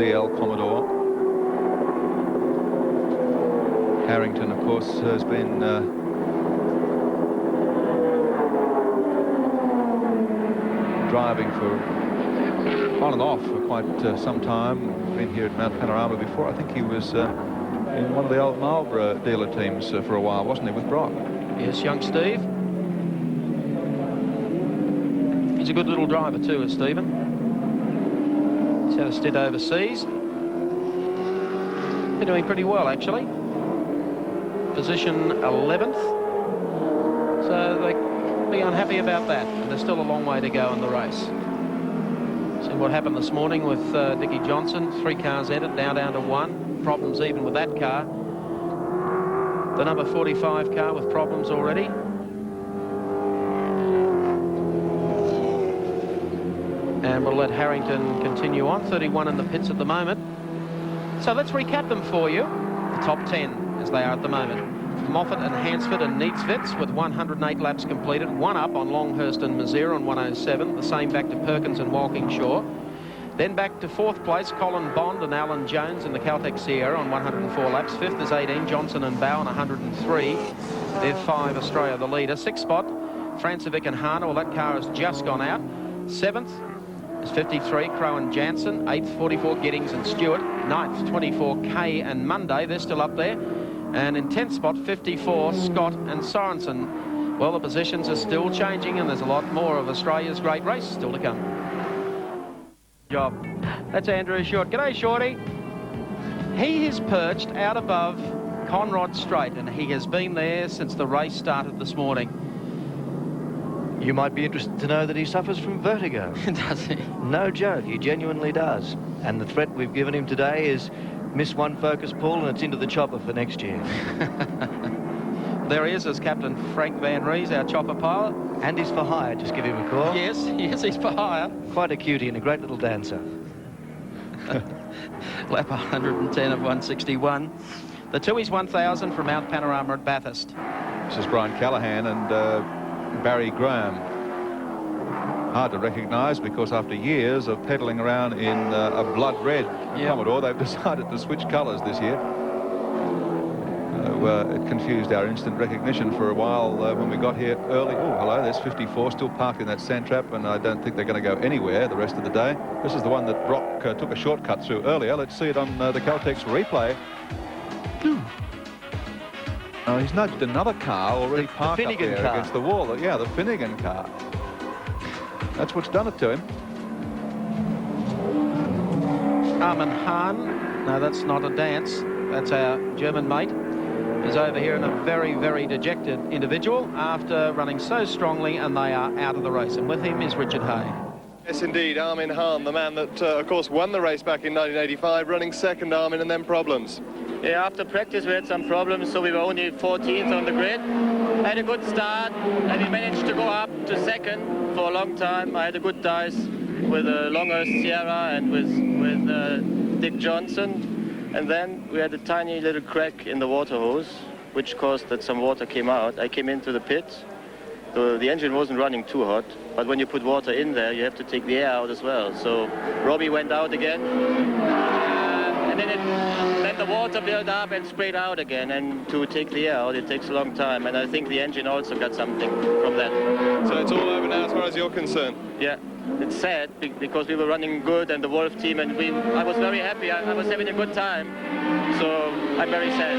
DL Commodore. Harrington, of course, has been driving for on and off for quite some time. Been here at Mount Panorama before. I think he was in one of the old Marlborough dealer teams for a while, wasn't he, with Brock? Yes, young Steve. He's a good little driver too, is Stephen. He's had a stint overseas. They're doing pretty well, actually. Position 11th. So they can be unhappy about that. There's still a long way to go in the race. See what happened this morning with Dickie Johnson. 3 cars entered, now down to 1. Problems even with that car. The number 45 car with problems already. And we'll let Harrington continue on. 31 in the pits at the moment. So let's recap them for you. The top 10 as they are at the moment. Moffat and Hansford and Neatsvitz with 108 laps completed. 1 up on Longhurst and Mazira on 107. The same back to Perkins and Walkingshaw. Then back to 4th place, Colin Bond and Alan Jones in the Caltech Sierra on 104 laps. 5th is 18, Johnson and Bow on 103. They're 5, Australia the leader. 6th spot, Francevic and Hana. Well, that car has just gone out. 7th is 53, Crow and Jansen. 8th, 44, Giddings and Stewart. 9th, 24, Kay and Monday. They're still up there. And in 10th spot, 54, Scott and Sorensen. Well, the positions are still changing, and there's a lot more of Australia's great race still to come. Job. That's Andrew Short. G'day, Shorty. He is perched out above Conrod Strait, and he has been there since the race started this morning. You might be interested to know that he suffers from vertigo. Does he? No joke, he genuinely does. And the threat we've given him today is miss one focus pull and it's into the chopper for next year. There he is as Captain Frank Van Ries, our chopper pilot. And he's for hire, just give him a call. Yes, he's for hire. Quite a cutie and a great little dancer. Lap 110 of 161. The Tooheys 1000 from Mount Panorama at Bathurst. This is Brian Callahan and Barry Graham. Hard to recognise because after years of peddling around in a blood red Commodore, they've decided to switch colours this year. It confused our instant recognition for a while when we got here early. Oh, hello, there's 54 still parked in that sand trap, and I don't think they're going to go anywhere the rest of the day. This is the one that Brock took a shortcut through earlier. Let's see it on the Caltech's replay. Oh, he's nudged another car already parked up there against the wall. Yeah, the Finnegan car. That's what's done it to him. Armin Hahn. No, that's not a dance. That's our German mate. Is over here in a very, very dejected individual after running so strongly, and they are out of the race. And with him is Richard Hay. Yes, indeed, Armin Hahn, the man that, of course, won the race back in 1985, running second, Armin, and then problems. Yeah, after practice we had some problems, so we were only 14th on the grid. I had a good start, and we managed to go up to second for a long time. I had a good dice with Longhurst Sierra and with Dick Johnson. And then we had a tiny little crack in the water hose, which caused that some water came out. I came into the pit. The engine wasn't running too hot, but when you put water in there, you have to take the air out as well. So Robbie went out again, and then the water built up and sprayed out again. And to take the air out, it takes a long time. And I think the engine also got something from that. So it's all over now as far as you're concerned? Yeah. It's sad because we were running good, and the Wolf team, and I was very happy. I was having a good time, so I'm very sad.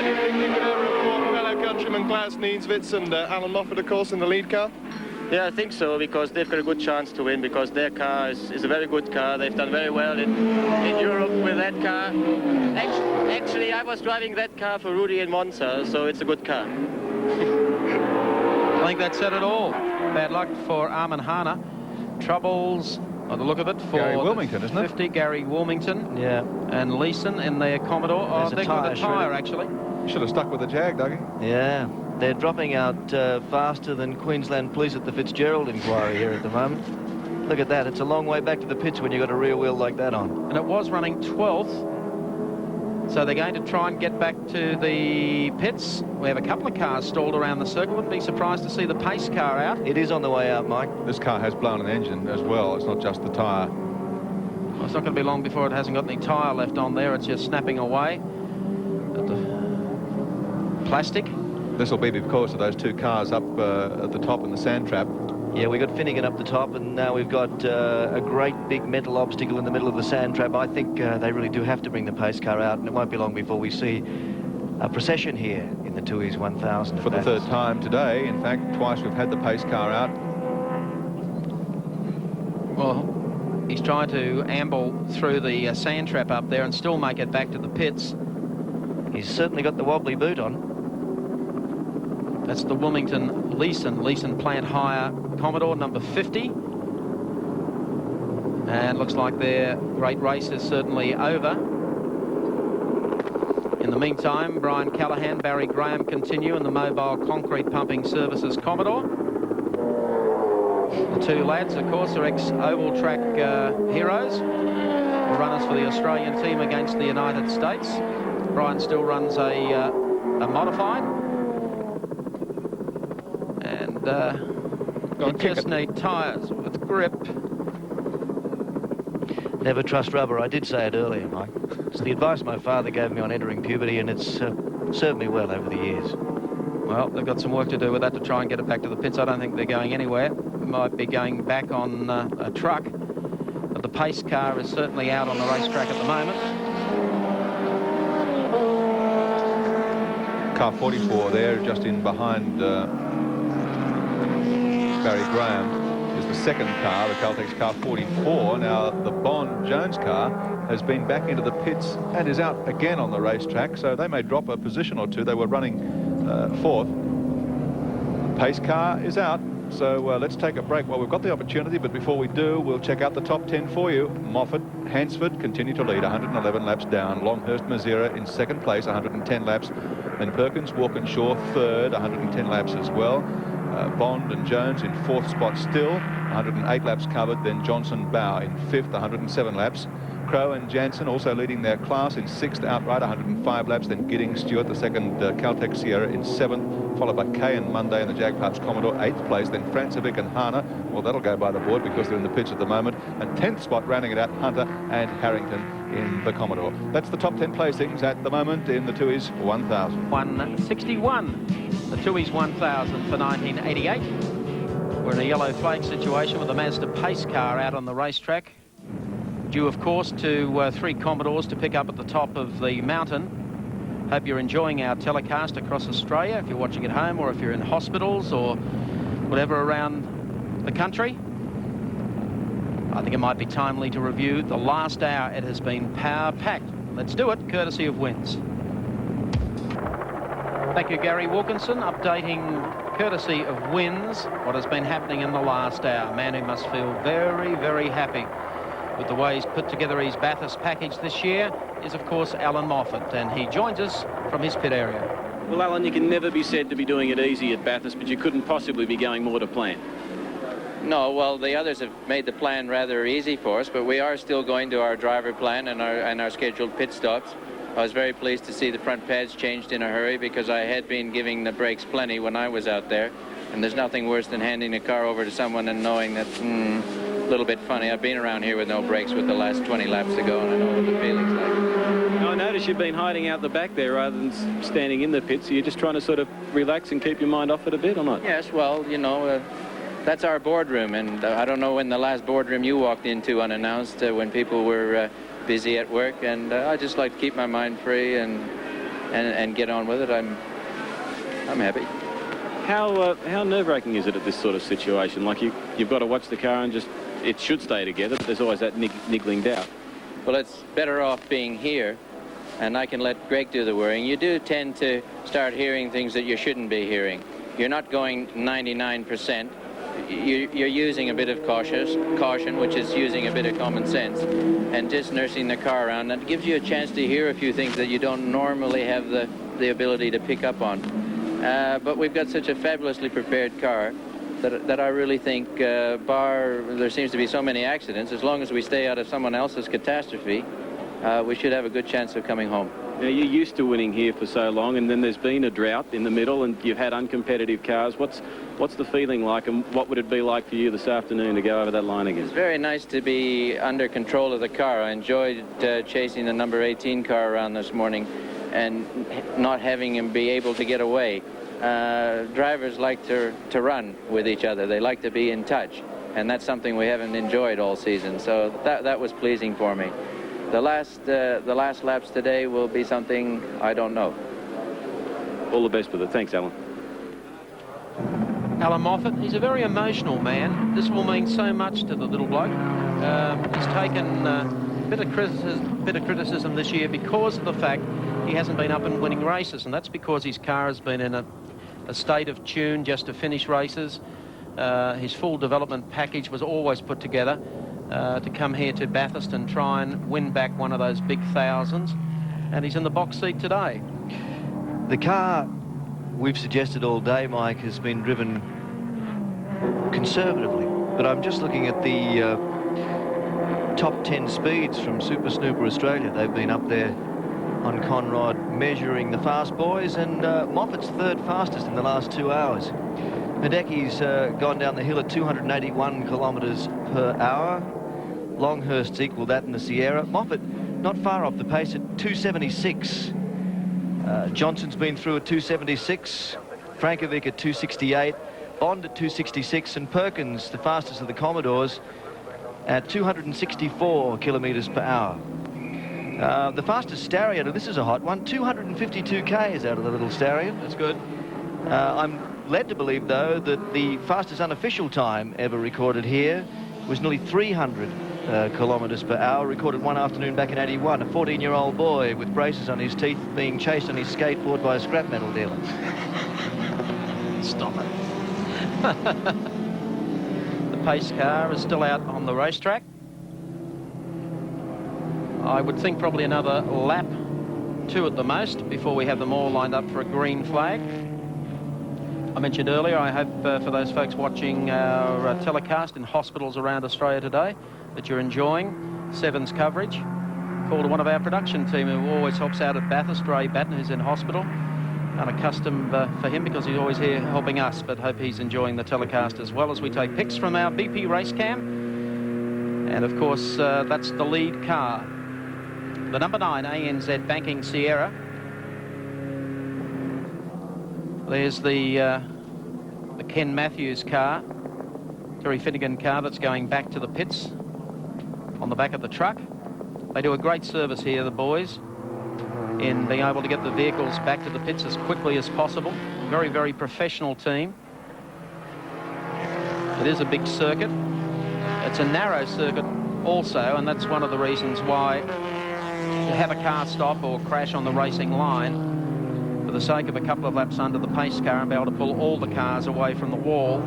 Do you think you could ever report fellow countrymen Klaus Neatsvitz and Alan Moffat, of course, in the lead car? Yeah, I think so, because they've got a good chance to win, because their car is a very good car. They've done very well in Europe with that car. Actually, I was driving that car for Rudy in Monza, so it's a good car. I think that said it all. Bad luck for Armin Hahn. Troubles, by the look of it, for Gary Wilmington, isn't it? 50, Gary Wilmington. Yeah. And Leeson in their Commodore. Oh, they've got a tyre, actually. You should have stuck with the Jag, Dougie. Yeah, they're dropping out faster than Queensland Police at the Fitzgerald inquiry here at the moment. Look at that, it's a long way back to the pits when you've got a rear wheel like that on. And it was running 12th. So they're going to try and get back to the pits. We have a couple of cars stalled around the circle. Wouldn't be surprised to see the pace car out. It is on the way out, Mike. This car has blown an engine as well. It's not just the tyre. Well, it's not going to be long before it hasn't got any tyre left on there. It's just snapping away at the plastic. This will be because of those two cars up at the top in the sand trap. Yeah, we got Finnegan up the top, and now we've got a great big metal obstacle in the middle of the sand trap. I think they really do have to bring the pace car out, and it won't be long before we see a procession here in the Tooheys 1000. For the third time today. In fact, twice we've had the pace car out. Well, he's trying to amble through the sand trap up there and still make it back to the pits. He's certainly got the wobbly boot on. That's the Wilmington Leeson plant hire Commodore number 50. And looks like their great race is certainly over. In the meantime, Brian Callahan, Barry Graham continue in the Mobile Concrete Pumping Services Commodore. The two lads, of course, are ex-oval track heroes, runners for the Australian team against the United States. Brian still runs a modified. And you just need tyres with grip. Never trust rubber. I did say it earlier, Mike. It's the advice my father gave me on entering puberty, and it's served me well over the years. Well, they've got some work to do with that to try and get it back to the pits. I don't think they're going anywhere. Might be going back on a truck. But the pace car is certainly out on the racetrack at the moment. Car 44 there, just in behind Barry Graham, is the second car, the Caltex car 44. Now, the Bond Jones car has been back into the pits and is out again on the racetrack, so they may drop a position or two. They were running fourth. Pace car is out, so let's take a break while we've got the opportunity, but before we do, we'll check out the top 10 for you. Moffat, Hansford continue to lead, 111 laps down. Longhurst, Mazera in second place, 110 laps. Then Perkins, Walkinshaw third, 110 laps as well. Bond and Jones in fourth spot still, 108 laps covered. Then Johnson, Bow in fifth, 107 laps. Crow and Jansen also leading their class in sixth outright, 105 laps. Then Giddings, Stewart, the second Caltex Sierra in seventh, followed by Kay and Monday and the Jag Parks Commodore, eighth place. Then Francevic and Hana, well, that'll go by the board because they're in the pits at the moment. And 10th spot rounding it out, Hunter and Harrington in the Commodore. That's the top 10 placings at the moment in the Tooheys 1000. 161, the Tooheys 1000 for 1988. We're in a yellow flag situation with the Mazda pace car out on the racetrack. Due, of course, to three Commodores to pick up at the top of the mountain. Hope you're enjoying our telecast across Australia, if you're watching at home or if you're in hospitals or whatever around the country. I think it might be timely to review the last hour. It has been power-packed. Let's do it, courtesy of Wins. Thank you, Gary Wilkinson, updating courtesy of Wins what has been happening in the last hour. A man who must feel very, very happy with the way he's put together his Bathurst package this year is, of course, Alan Moffat, and he joins us from his pit area. Well, Alan, you can never be said to be doing it easy at Bathurst, but you couldn't possibly be going more to plan. No, well, the others have made the plan rather easy for us, but we are still going to our driver plan and our scheduled pit stops. I was very pleased to see the front pads changed in a hurry because I had been giving the brakes plenty when I was out there, and there's nothing worse than handing the car over to someone and knowing that, a little bit funny. I've been around here with no brakes with the last 20 laps to go, and I know what the feeling's like. Now, I notice you've been hiding out the back there rather than standing in the pits. So you're just trying to sort of relax and keep your mind off it a bit, or not? Yes, well, you know, that's our boardroom, and I don't know when the last boardroom you walked into unannounced when people were busy at work, and I just like to keep my mind free and get on with it. I'm happy. How nerve-wracking is it at this sort of situation? Like you've got to watch the car and just, it should stay together, but there's always that niggling doubt. Well, it's better off being here, and I can let Greg do the worrying. You do tend to start hearing things that you shouldn't be hearing. You're not going 99%. You're using a bit of caution, which is using a bit of common sense, and just nursing the car around. That gives you a chance to hear a few things that you don't normally have the ability to pick up on. But we've got such a fabulously prepared car that I really think, bar there seems to be so many accidents, as long as we stay out of someone else's catastrophe, we should have a good chance of coming home. Now, you're used to winning here for so long, and then there's been a drought in the middle, and you've had uncompetitive cars. What's the feeling like, and what would it be like for you this afternoon to go over that line again? It's very nice to be under control of the car. I enjoyed chasing the number 18 car around this morning and not having him be able to get away. Drivers like to run with each other. They like to be in touch, and that's something we haven't enjoyed all season, so that was pleasing for me. The last laps today will be something I don't know. All the best with it. Thanks, Alan. Alan Moffat, he's a very emotional man. This will mean so much to the little bloke. He's taken a bit of criticism this year because of the fact he hasn't been up and winning races, and that's because his car has been in a state of tune just to finish races. His full development package was always put together to come here to Bathurst and try and win back one of those big thousands, and he's in the box seat today. The car, we've suggested all day, Mike, has been driven conservatively, but I'm just looking at the top 10 speeds from Super Snooper Australia. They've been up there on Conrod measuring the fast boys, and Moffat's third fastest in the last 2 hours. Hideki's gone down the hill at 281 kilometres per hour. Longhurst's equal that in the Sierra. Moffat not far off the pace at 276. Johnson's been through at 276. Frankovic at 268. Bond at 266. And Perkins, the fastest of the Commodores, at 264 kilometres per hour. The fastest Starion, and this is a hot one, 252 k's out of the little Starion. That's good. I'm led to believe, though, that the fastest unofficial time ever recorded here was nearly 300 kilometres per hour, recorded one afternoon back in '81. A 14-year-old boy with braces on his teeth being chased on his skateboard by a scrap metal dealer. Stop it. The pace car is still out on the racetrack. I would think probably another lap, 2 at the most, before we have them all lined up for a green flag. I mentioned earlier, I hope for those folks watching our telecast in hospitals around Australia today that you're enjoying Seven's coverage. Call to one of our production team who always helps out at Bathurst, Ray Batten, who's in hospital. Unaccustomed for him because he's always here helping us, but hope he's enjoying the telecast as well as we take pics from our BP race cam. And of course, that's the lead car. The number 9 ANZ Banking Sierra. There's the Ken Matthews car, Terry Finnegan car that's going back to the pits on the back of the truck. They do a great service here, the boys, in being able to get the vehicles back to the pits as quickly as possible. Very, very professional team. It is a big circuit. It's a narrow circuit also, and that's one of the reasons why to have a car stop or crash on the racing line for the sake of a couple of laps under the pace car and be able to pull all the cars away from the wall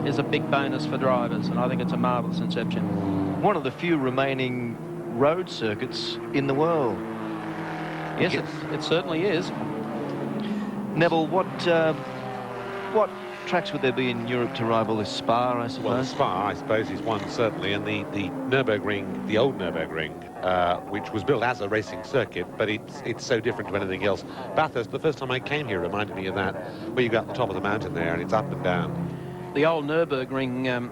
is a big bonus for drivers, and I think it's a marvellous inception. One of the few remaining road circuits in the world. Yes, it certainly is. Neville, what tracks would there be in Europe to rival this Spa, I suppose? Well, Spa, I suppose, is one, certainly, and the Nürburgring, the old Nürburgring, which was built as a racing circuit, but it's so different to anything else. Bathurst, the first time I came here, reminded me of that, where you go up the top of the mountain there, and it's up and down. The old Nürburgring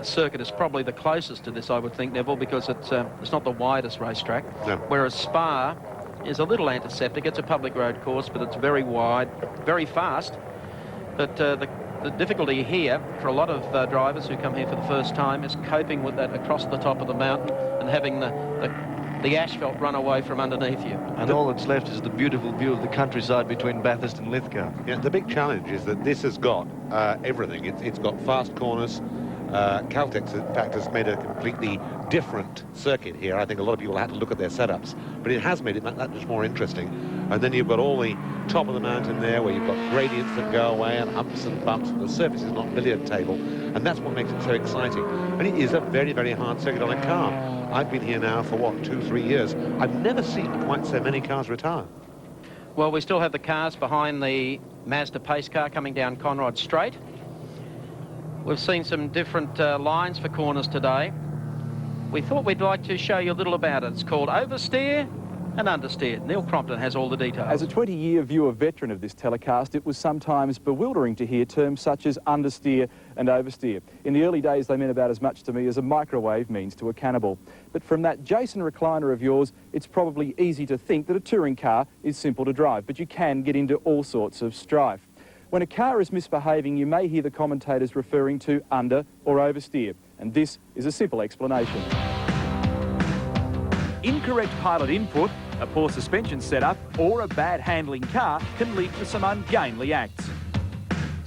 circuit is probably the closest to this, I would think, Neville, because it's not the widest racetrack. No. Whereas Spa is a little antiseptic. It's a public road course, but it's very wide, very fast. But the difficulty here for a lot of drivers who come here for the first time is coping with that across the top of the mountain and having the asphalt run away from underneath you. And all that's left is the beautiful view of the countryside between Bathurst and Lithgow. Yeah, the big challenge is that this has got everything. It's got fast corners. Caltex, in fact, has made a completely different circuit here. I think a lot of people had to look at their setups, but it has made it that much more interesting. And then you've got all the top of the mountain there where you've got gradients that go away and humps and bumps, and the surface is not billiard table, and that's what makes it so exciting. And it is a very, very hard circuit on a car. I've been here now for, 2-3 years. I've never seen quite so many cars retire. Well, we still have the cars behind the Mazda pace car coming down Conrod Straight. We've seen some different lines for corners today. We thought we'd like to show you a little about it. It's called Oversteer and understeered. Neil Crompton has all the details. As a 20-year viewer veteran of this telecast, it was sometimes bewildering to hear terms such as understeer and oversteer. In the early days, they meant about as much to me as a microwave means to a cannibal. But from that Jason recliner of yours, it's probably easy to think that a touring car is simple to drive, but you can get into all sorts of strife. When a car is misbehaving, you may hear the commentators referring to under or oversteer, and this is a simple explanation. Incorrect pilot input, a poor suspension setup, or a bad handling car can lead to some ungainly acts.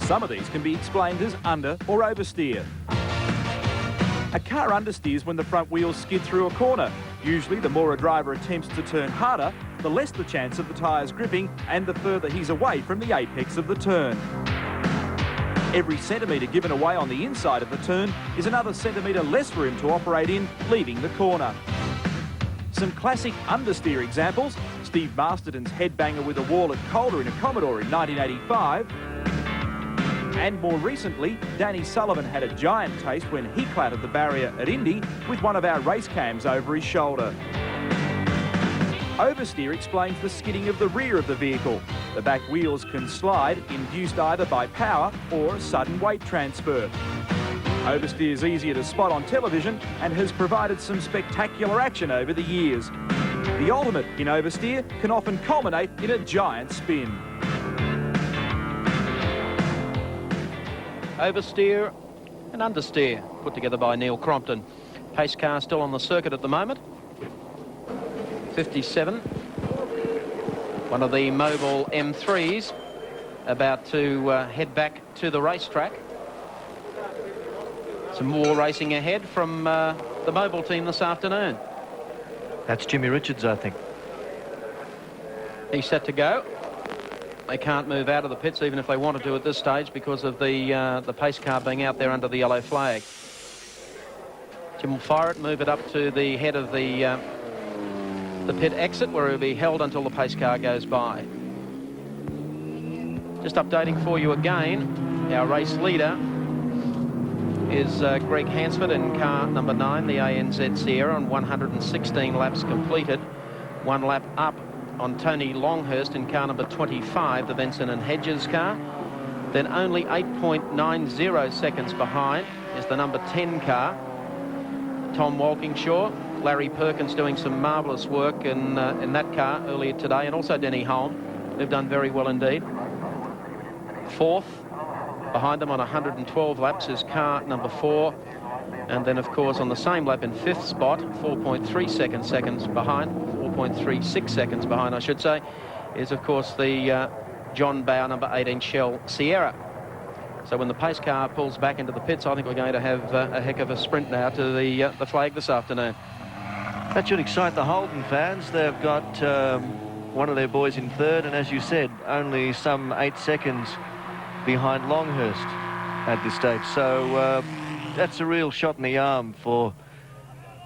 Some of these can be explained as under or oversteer. A car understeers when the front wheels skid through a corner. Usually, the more a driver attempts to turn harder, the less the chance of the tyres gripping and the further he's away from the apex of the turn. Every centimetre given away on the inside of the turn is another centimetre less room to operate in, leaving the corner. Some classic understeer examples: Steve Masterton's headbanger with a wall at Calder in a Commodore in 1985. And more recently, Danny Sullivan had a giant taste when he clattered the barrier at Indy with one of our race cams over his shoulder. Oversteer explains the skidding of the rear of the vehicle. The back wheels can slide, induced either by power or sudden weight transfer. Oversteer is easier to spot on television and has provided some spectacular action over the years. The ultimate in oversteer can often culminate in a giant spin. Oversteer and understeer, put together by Neil Crompton. Pace car still on the circuit at the moment. 57. One of the mobile M3s about to head back to the racetrack. Some more racing ahead from the mobile team this afternoon. That's Jimmy Richards, I think. He's set to go. They can't move out of the pits even if they wanted to at this stage because of the pace car being out there under the yellow flag. Jim will fire it, move it up to the head of the pit exit where it will be held until the pace car goes by. Just updating for you again, our race leader is Greg Hansford in car number 9, the ANZ Sierra, on 116 laps completed. 1 lap up on Tony Longhurst in car number 25, the Benson and Hedges car. Then only 8.90 seconds behind is the number 10 car, Tom Walkingshaw. Larry Perkins doing some marvellous work in that car earlier today, and also Denny Holm. They've done very well indeed. 4th, behind them on 112 laps is car number 4. And then, of course, on the same lap in 5th spot, 4.3 seconds behind, 4.36 seconds behind, I should say, is, of course, the John Bower number 18 Shell Sierra. So when the pace car pulls back into the pits, I think we're going to have a heck of a sprint now to the flag this afternoon. That should excite the Holden fans. They've got one of their boys in 3rd, and as you said, only some 8 seconds behind Longhurst at this stage. So that's a real shot in the arm for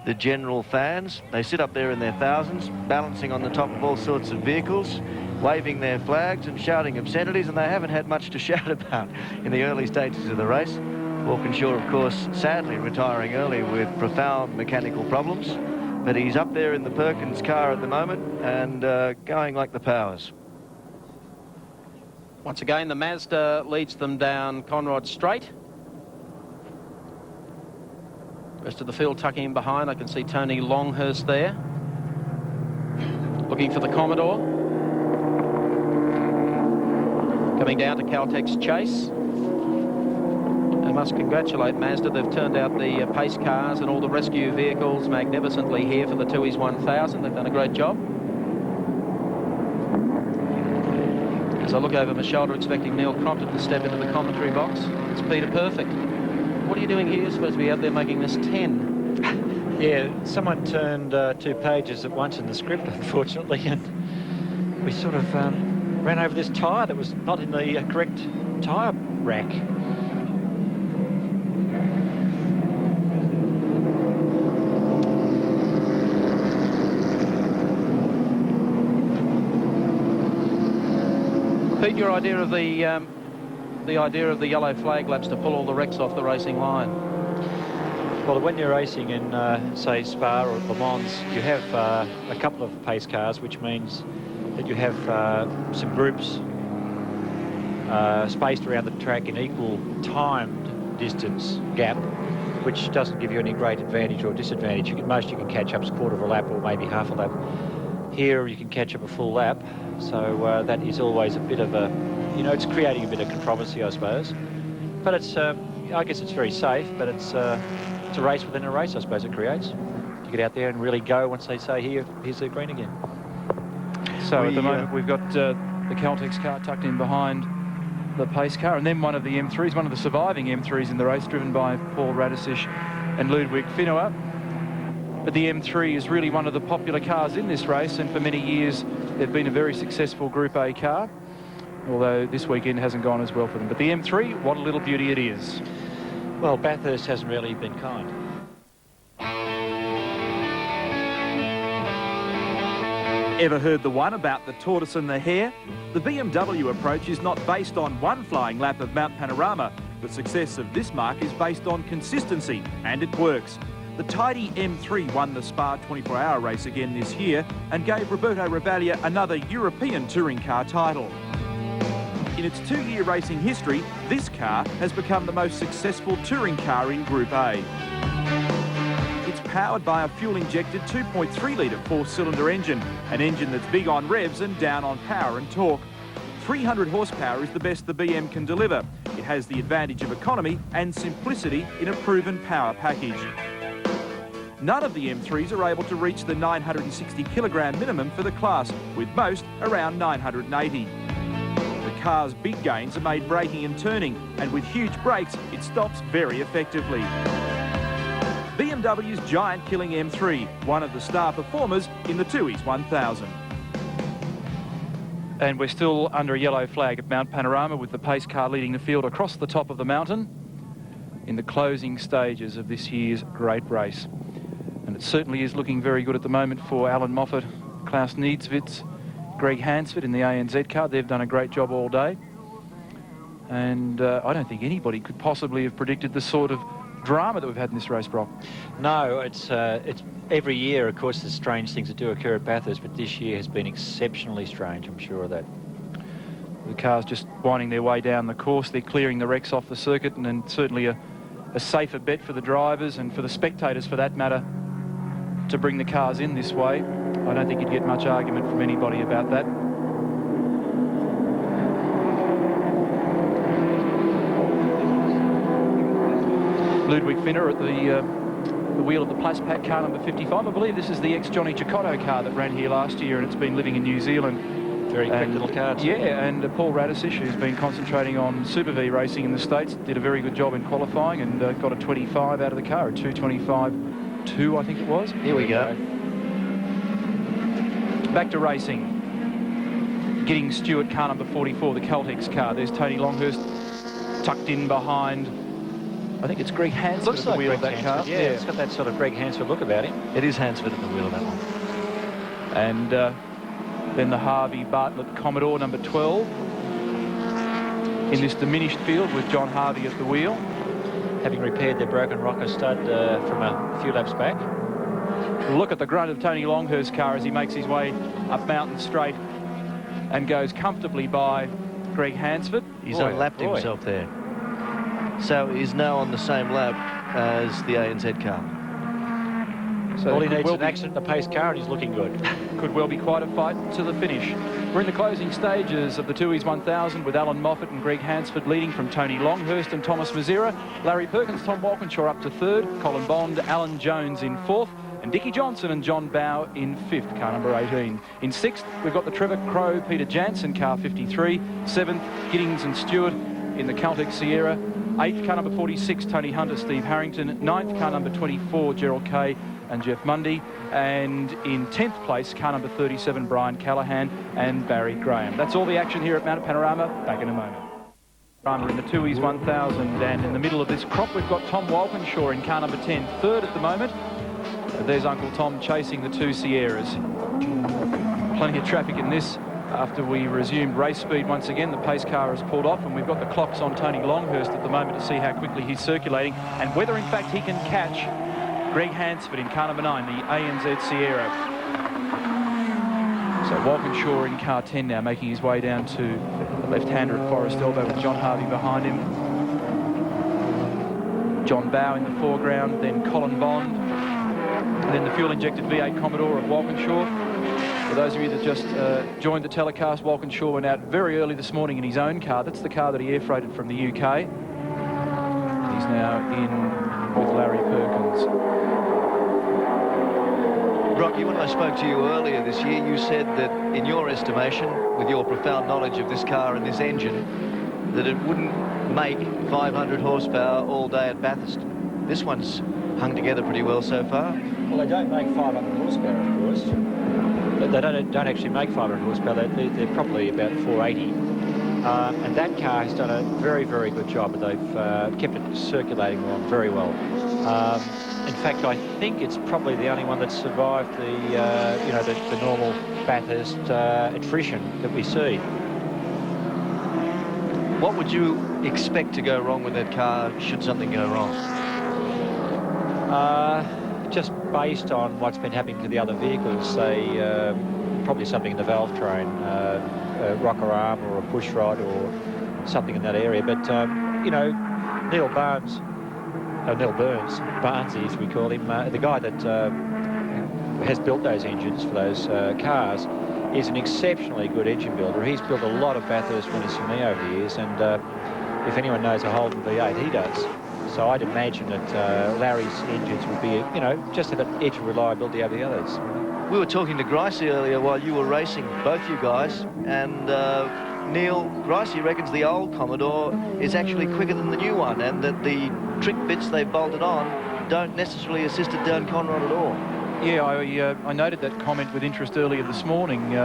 the general fans. They sit up there in their thousands, balancing on the top of all sorts of vehicles, waving their flags and shouting obscenities, and they haven't had much to shout about in the early stages of the race. Walkinshaw, of course, sadly retiring early with profound mechanical problems, but he's up there in the Perkins car at the moment and going like the Powers. Once again, the Mazda leads them down Conrod Straight. Rest of the field tucking in behind. I can see Tony Longhurst there, looking for the Commodore. Coming down to Caltech's chase. I must congratulate Mazda. They've turned out the pace cars and all the rescue vehicles magnificently here for the Tooheys 1000. They've done a great job. As I look over my shoulder, expecting Neil Crompton to step into the commentary box, it's Peter Perfect. What are you doing here? You're supposed to be out there making this 10. Yeah, someone turned 2 pages at once in the script, unfortunately, and we sort of ran over this tyre that was not in the correct tyre rack. Pete, your idea of the yellow flag laps to pull all the wrecks off the racing line. Well, when you're racing in, say, Spa or Le Mans, you have a couple of pace cars, which means that you have some groups spaced around the track in equal timed distance gap, which doesn't give you any great advantage or disadvantage. You can catch up a quarter of a lap or maybe half a lap. Here you can catch up a full lap, so that is always a bit of a, it's creating a bit of controversy, I suppose. But it's, I guess it's very safe, but it's a race within a race, I suppose it creates. To get out there and really go once they say, here's the green again. So at the moment we've got the Caltex car tucked in behind the pace car, and then one of the M3s, one of the surviving M3s in the race, driven by Paul Radisic and Ludwig Finauer. But the M3 is really one of the popular cars in this race, and for many years they've been a very successful Group A car, although this weekend hasn't gone as well for them. But the M3, what a little beauty it is. Well, Bathurst hasn't really been kind. Ever heard the one about the tortoise and the hare? The BMW approach is not based on one flying lap of Mount Panorama. The success of this mark is based on consistency, and it works. The tidy M3 won the Spa 24-hour race again this year and gave Roberto Ravaglia another European touring car title. In its 2-year racing history, this car has become the most successful touring car in Group A. It's powered by a fuel-injected 2.3-litre 4-cylinder engine, an engine that's big on revs and down on power and torque. 300 horsepower is the best the BM can deliver. It has the advantage of economy and simplicity in a proven power package. None of the M3s are able to reach the 960 kilogram minimum for the class, with most around 980. The car's big gains are made braking and turning, and with huge brakes, it stops very effectively. BMW's giant-killing M3, one of the star performers in the Tooheys 1000. And we're still under a yellow flag at Mount Panorama, with the pace car leading the field across the top of the mountain in the closing stages of this year's great race. And it certainly is looking very good at the moment for Alan Moffat, Klaus Niedzwitz, Greg Hansford in the ANZ car. They've done a great job all day. And I don't think anybody could possibly have predicted the sort of drama that we've had in this race, Brock. No, it's every year, of course, there's strange things that do occur at Bathurst, but this year has been exceptionally strange, I'm sure of that. The cars just winding their way down the course. They're clearing the wrecks off the circuit, and certainly a safer bet for the drivers and for the spectators, for that matter, to bring the cars in this way. I don't think you'd get much argument from anybody about that. Ludwig Finauer at the wheel of the Plaspac car number 55. I believe this is the ex-Johnny Cicotto car that ran here last year, and it's been living in New Zealand. Very quick little car. Yeah, and Paul Radisic, who's been concentrating on Super V racing in the States, did a very good job in qualifying and got a 25 out of the car, a 2:25.2, I think it was. Here we go. Back to racing. Giddings Stewart, car number 44, the Caltex car. There's Tony Longhurst tucked in behind. I think it's Greg Hansford Looks at the like wheel Greg of that Hansford, car. yeah, it's got that sort of Greg Hansford look about him. It is Hansford at the wheel of that one. And then the Harvey Bartlett Commodore number 12 in this diminished field with John Harvey at the wheel. Having repaired their broken rocker stud from a few laps back. Look at the grunt of Tony Longhurst's car as he makes his way up Mountain Straight and goes comfortably by Greg Hansford. He's unlapped himself there. So he's now on the same lap as the ANZ car. So all he needs is an accident in the pace car and he's looking good. Could well be quite a fight to the finish. We're in the closing stages of the Tooheys 1000 with Alan Moffat and Greg Hansford leading from Tony Longhurst and Thomas Mazera. Larry Perkins, Tom Walkinshaw up to third. Colin Bond, Alan Jones in fourth. And Dickie Johnson and John Bow in fifth, car number 18. In sixth, we've got the Trevor Crowe, Peter Jansen, car 53. Seventh, Giddings and Stewart in the Caltex Sierra. Eighth, car number 46, Tony Hunter, Steve Harrington. Ninth, car number 24, Gerald Kay and Jeff Mundy. And in 10th place, car number 37, Brian Callahan and Barry Graham. That's all the action here at Mount Panorama. Back in a moment. We're in the Tooheys 1000, and in the middle of this crop, we've got Tom Walkinshaw in car number 10, third at the moment. There's Uncle Tom chasing the two Sierras. Plenty of traffic in this After we resumed race speed once again, the pace car has pulled off, and we've got the clocks on Tony Longhurst at the moment to see how quickly he's circulating and whether in fact he can catch Greg Hansford in car number 9, the ANZ Sierra. So Walkinshaw in car 10 now, making his way down to the left-hander at Forest Elbow with John Harvey behind him. John Bow in the foreground, then Colin Bond, and then the fuel-injected V8 Commodore of Walkinshaw. For those of you that just joined the telecast, Walkinshaw went out very early this morning in his own car. That's the car that he air freighted from the UK. He's now in with Larry Perkins. Rocky, when I spoke to you earlier this year, you said that in your estimation, with your profound knowledge of this car and this engine, that it wouldn't make 500 horsepower all day at Bathurst. This one's hung together pretty well so far. Well, they don't make 500 horsepower, of course. They don't actually make 500 horsepower. They're probably about 480. And that car has done a very, very good job. They've kept it circulating along very well. In fact, I think it's probably the only one that survived the normal Bathurst attrition that we see. What would you expect to go wrong with that car should something go wrong? Just based on what's been happening to the other vehicles, say probably something in the valve train, a rocker arm or a push rod or something in that area. But Neil Burns, Barnesy as we call him, the guy that has built those engines for those cars, is an exceptionally good engine builder. He's built a lot of Bathurst winners for me over the years, and if anyone knows a Holden V8, he does. So I'd imagine that Larry's engines would be, just at an edge of reliability over the others. We were talking to Gricey earlier while you were racing, both you guys, and Neil, Gricey reckons the old Commodore is actually quicker than the new one, and that the trick bits they bolted on don't necessarily assist it down Conrod at all. Yeah, I noted that comment with interest earlier this morning.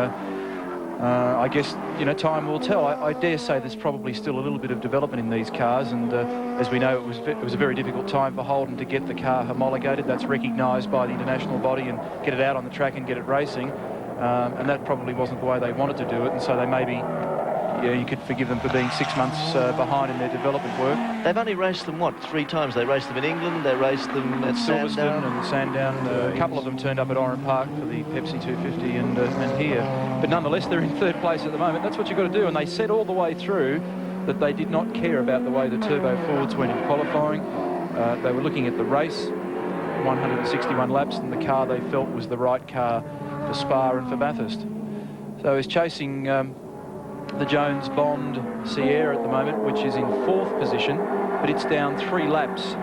I guess, time will tell. I dare say there's probably still a little bit of development in these cars, and as we know, it was a very difficult time for Holden to get the car homologated. That's recognised by the international body and get it out on the track and get it racing, and that probably wasn't the way they wanted to do it, and so they maybe, you could forgive them for being 6 months behind in their development work. They've only raced them, 3 times? They raced them in England, they raced them at Silverstone and Sandown. A couple of them turned up at Oran Park for the Pepsi 250 and here. But nonetheless, they're in 3rd place at the moment. That's what you've got to do. And they said all the way through that they did not care about the way the turbo Fords went in qualifying. They were looking at the race, 161 laps, and the car they felt was the right car for Spa and for Bathurst. So he's chasing the Jones Bond Sierra at the moment, which is in 4th position, but it's down 3 laps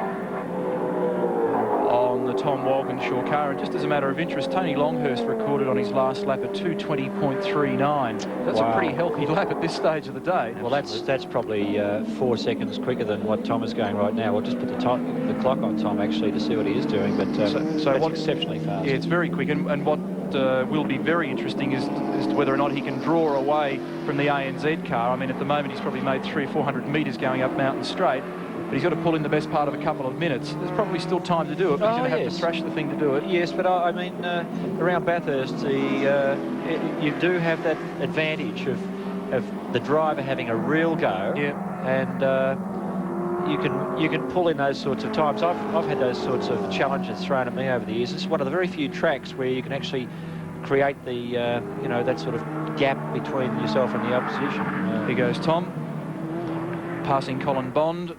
on the Tom Walkinshaw car. And just as a matter of interest, Tony Longhurst recorded on his last lap a 2:20.39. That's a pretty healthy lap at this stage of the day. Well, that's probably 4 seconds quicker than what Tom is going right now. We'll just put the clock on Tom actually to see what he is doing, but so that's exceptionally fast. Yeah, it's very quick, and what will be very interesting is to whether or not he can draw away from the ANZ car. I mean, at the moment he's probably made 300 or 400 metres going up Mountain Straight, but he's got to pull in the best part of a couple of minutes. There's probably still time to do it, but he's going to have to thrash the thing to do it. Yes, but I mean, around Bathurst, you do have that advantage of the driver having a real go, and you can pull in those sorts of times. I've had those sorts of challenges thrown at me over the years. It's one of the very few tracks where you can actually create the that sort of gap between yourself and the opposition. Here goes Tom, passing Colin Bond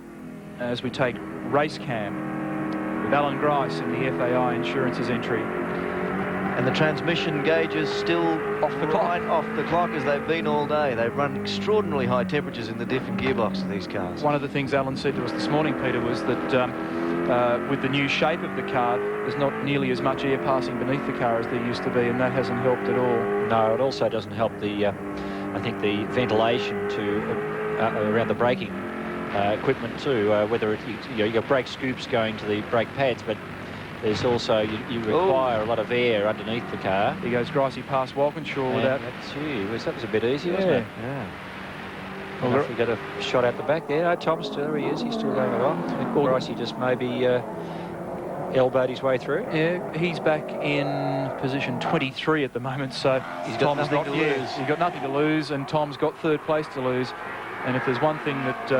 as we take race cam with Alan Grice in the FAI Insurance's entry. And the transmission gauges still off the clock as they've been all day. They've run extraordinarily high temperatures in the diff and gearbox of these cars. One of the things Alan said to us this morning, Peter, was that with the new shape of the car, there's not nearly as much air passing beneath the car as there used to be, and that hasn't helped at all. No, it also doesn't help the, I think, the ventilation around the braking equipment too. Whether you've got brake scoops going to the brake pads, but there's also, you require a lot of air underneath the car. He goes Gricey past Walkinshaw without... That was a bit easy, wasn't it? Yeah. Well, we got a shot out the back there. No, Tom's still, there he is. He's still going along. Gricey just maybe elbowed his way through? Yeah, he's back in position 23 at the moment, so he's got nothing to lose. He's got nothing to lose, and Tom's got third place to lose. And if there's one thing that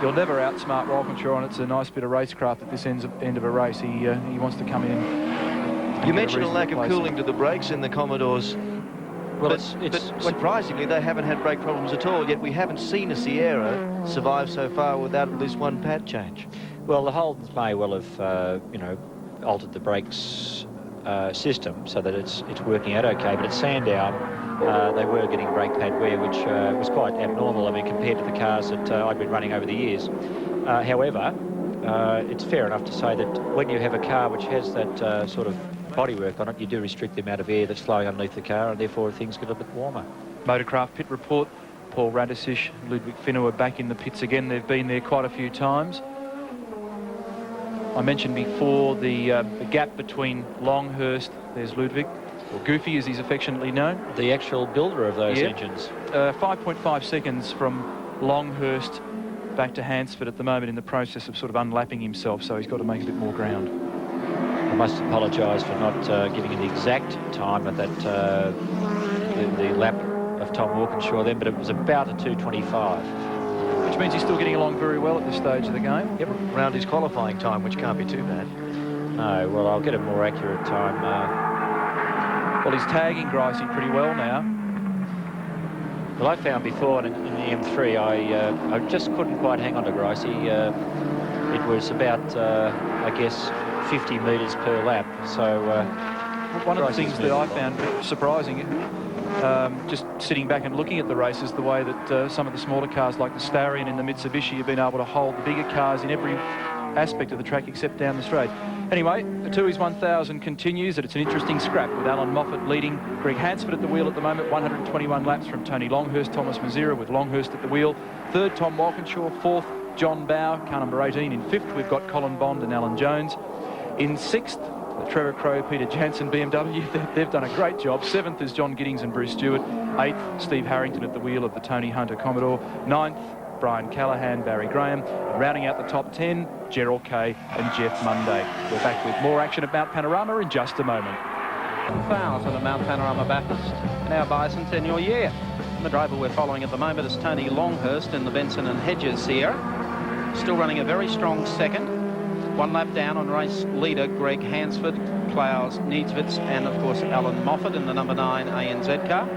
you'll never outsmart Walkinshaw on, it's a nice bit of racecraft at this end of a race. He wants to come in. You mentioned a lack of cooling to the brakes in the Commodores. Well, but surprisingly, they haven't had brake problems at all, yet we haven't seen a Sierra survive so far without at least one pad change. Well, the Holdens may well have, you know, altered the brakes system so that it's working out okay, but at Sandown, they were getting brake pad wear, which was quite abnormal, I mean, compared to the cars that I'd been running over the years. However, it's fair enough to say that when you have a car which has that sort of bodywork on it, you do restrict the amount of air that's flowing underneath the car, and therefore things get a bit warmer. Motorcraft pit report. Paul Radisic, Ludwig Finau are back in the pits again. They've been there quite a few times. I mentioned before the gap between Longhurst, there's Ludwig, or Goofy as he's affectionately known. The actual builder of those engines. 5.5 seconds from Longhurst back to Hansford at the moment, in the process of sort of unlapping himself, so he's got to make a bit more ground. I must apologise for not giving you the exact time of that the lap of Tom Walkinshaw then, but it was about a 2:25. Which means he's still getting along very well at this stage of the game. Yep, around his qualifying time, which can't be too bad. No, well, I'll get a more accurate time. Well, he's tagging Gricey pretty well now. Well, I found before in the M3, I just couldn't quite hang on to Gricey. It was about, I guess, 50 metres per lap. So one of the things that I found surprising, just sitting back and looking at the races, the way that some of the smaller cars like the Starion and the Mitsubishi have been able to hold the bigger cars in every aspect of the track except down the straight. Anyway, the Tooheys 1000 continues, and it's an interesting scrap with Alan Moffat leading. Greg Hansford at the wheel at the moment, 121 laps from Tony Longhurst, Thomas Mazira with Longhurst at the wheel. Third, Tom Walkinshaw. Fourth, John Bow, car number 18. In fifth, we've got Colin Bond and Alan Jones. In sixth, Trevor Crowe, Peter Jansen, BMW. They've done a great job. Seventh is John Giddings and Bruce Stewart. Eighth, Steve Harrington at the wheel of the Tony Hunter Commodore. Ninth, Brian Callahan, Barry Graham. And rounding out the top 10, Gerald Kay and Jeff Munday. We're back with more action at Mount Panorama in just a moment. 1,000 at Mount Panorama Bathurst in our bicentennial year. And the driver we're following at the moment is Tony Longhurst in the Benson and Hedges Sierra. Still running a very strong second. One lap down on race leader Greg Hansford, Klaus Niedzwitz, and of course Alan Moffat in the number 9 ANZ car.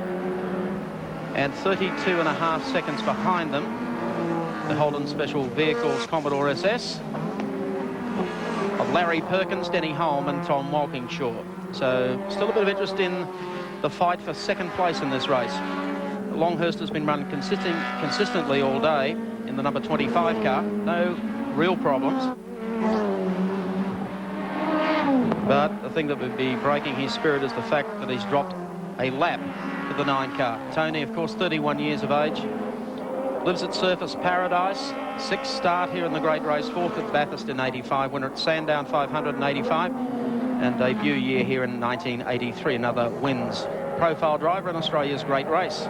And 32.5 seconds behind them, the Holden Special Vehicles Commodore SS of Larry Perkins, Denny Holm and Tom Walkinshaw. So still a bit of interest in the fight for second place in this race. Longhurst has been run consistently all day in the number 25 car. No real problems. But the thing that would be breaking his spirit is the fact that he's dropped a lap to the 9 car. Tony, of course, 31 years of age. Lives at Surface Paradise. 6th start here in the great race. 4th at Bathurst in 85. Winner at Sandown 500 in 85. And debut year here in 1983. Another wins. Profile driver in Australia's great race.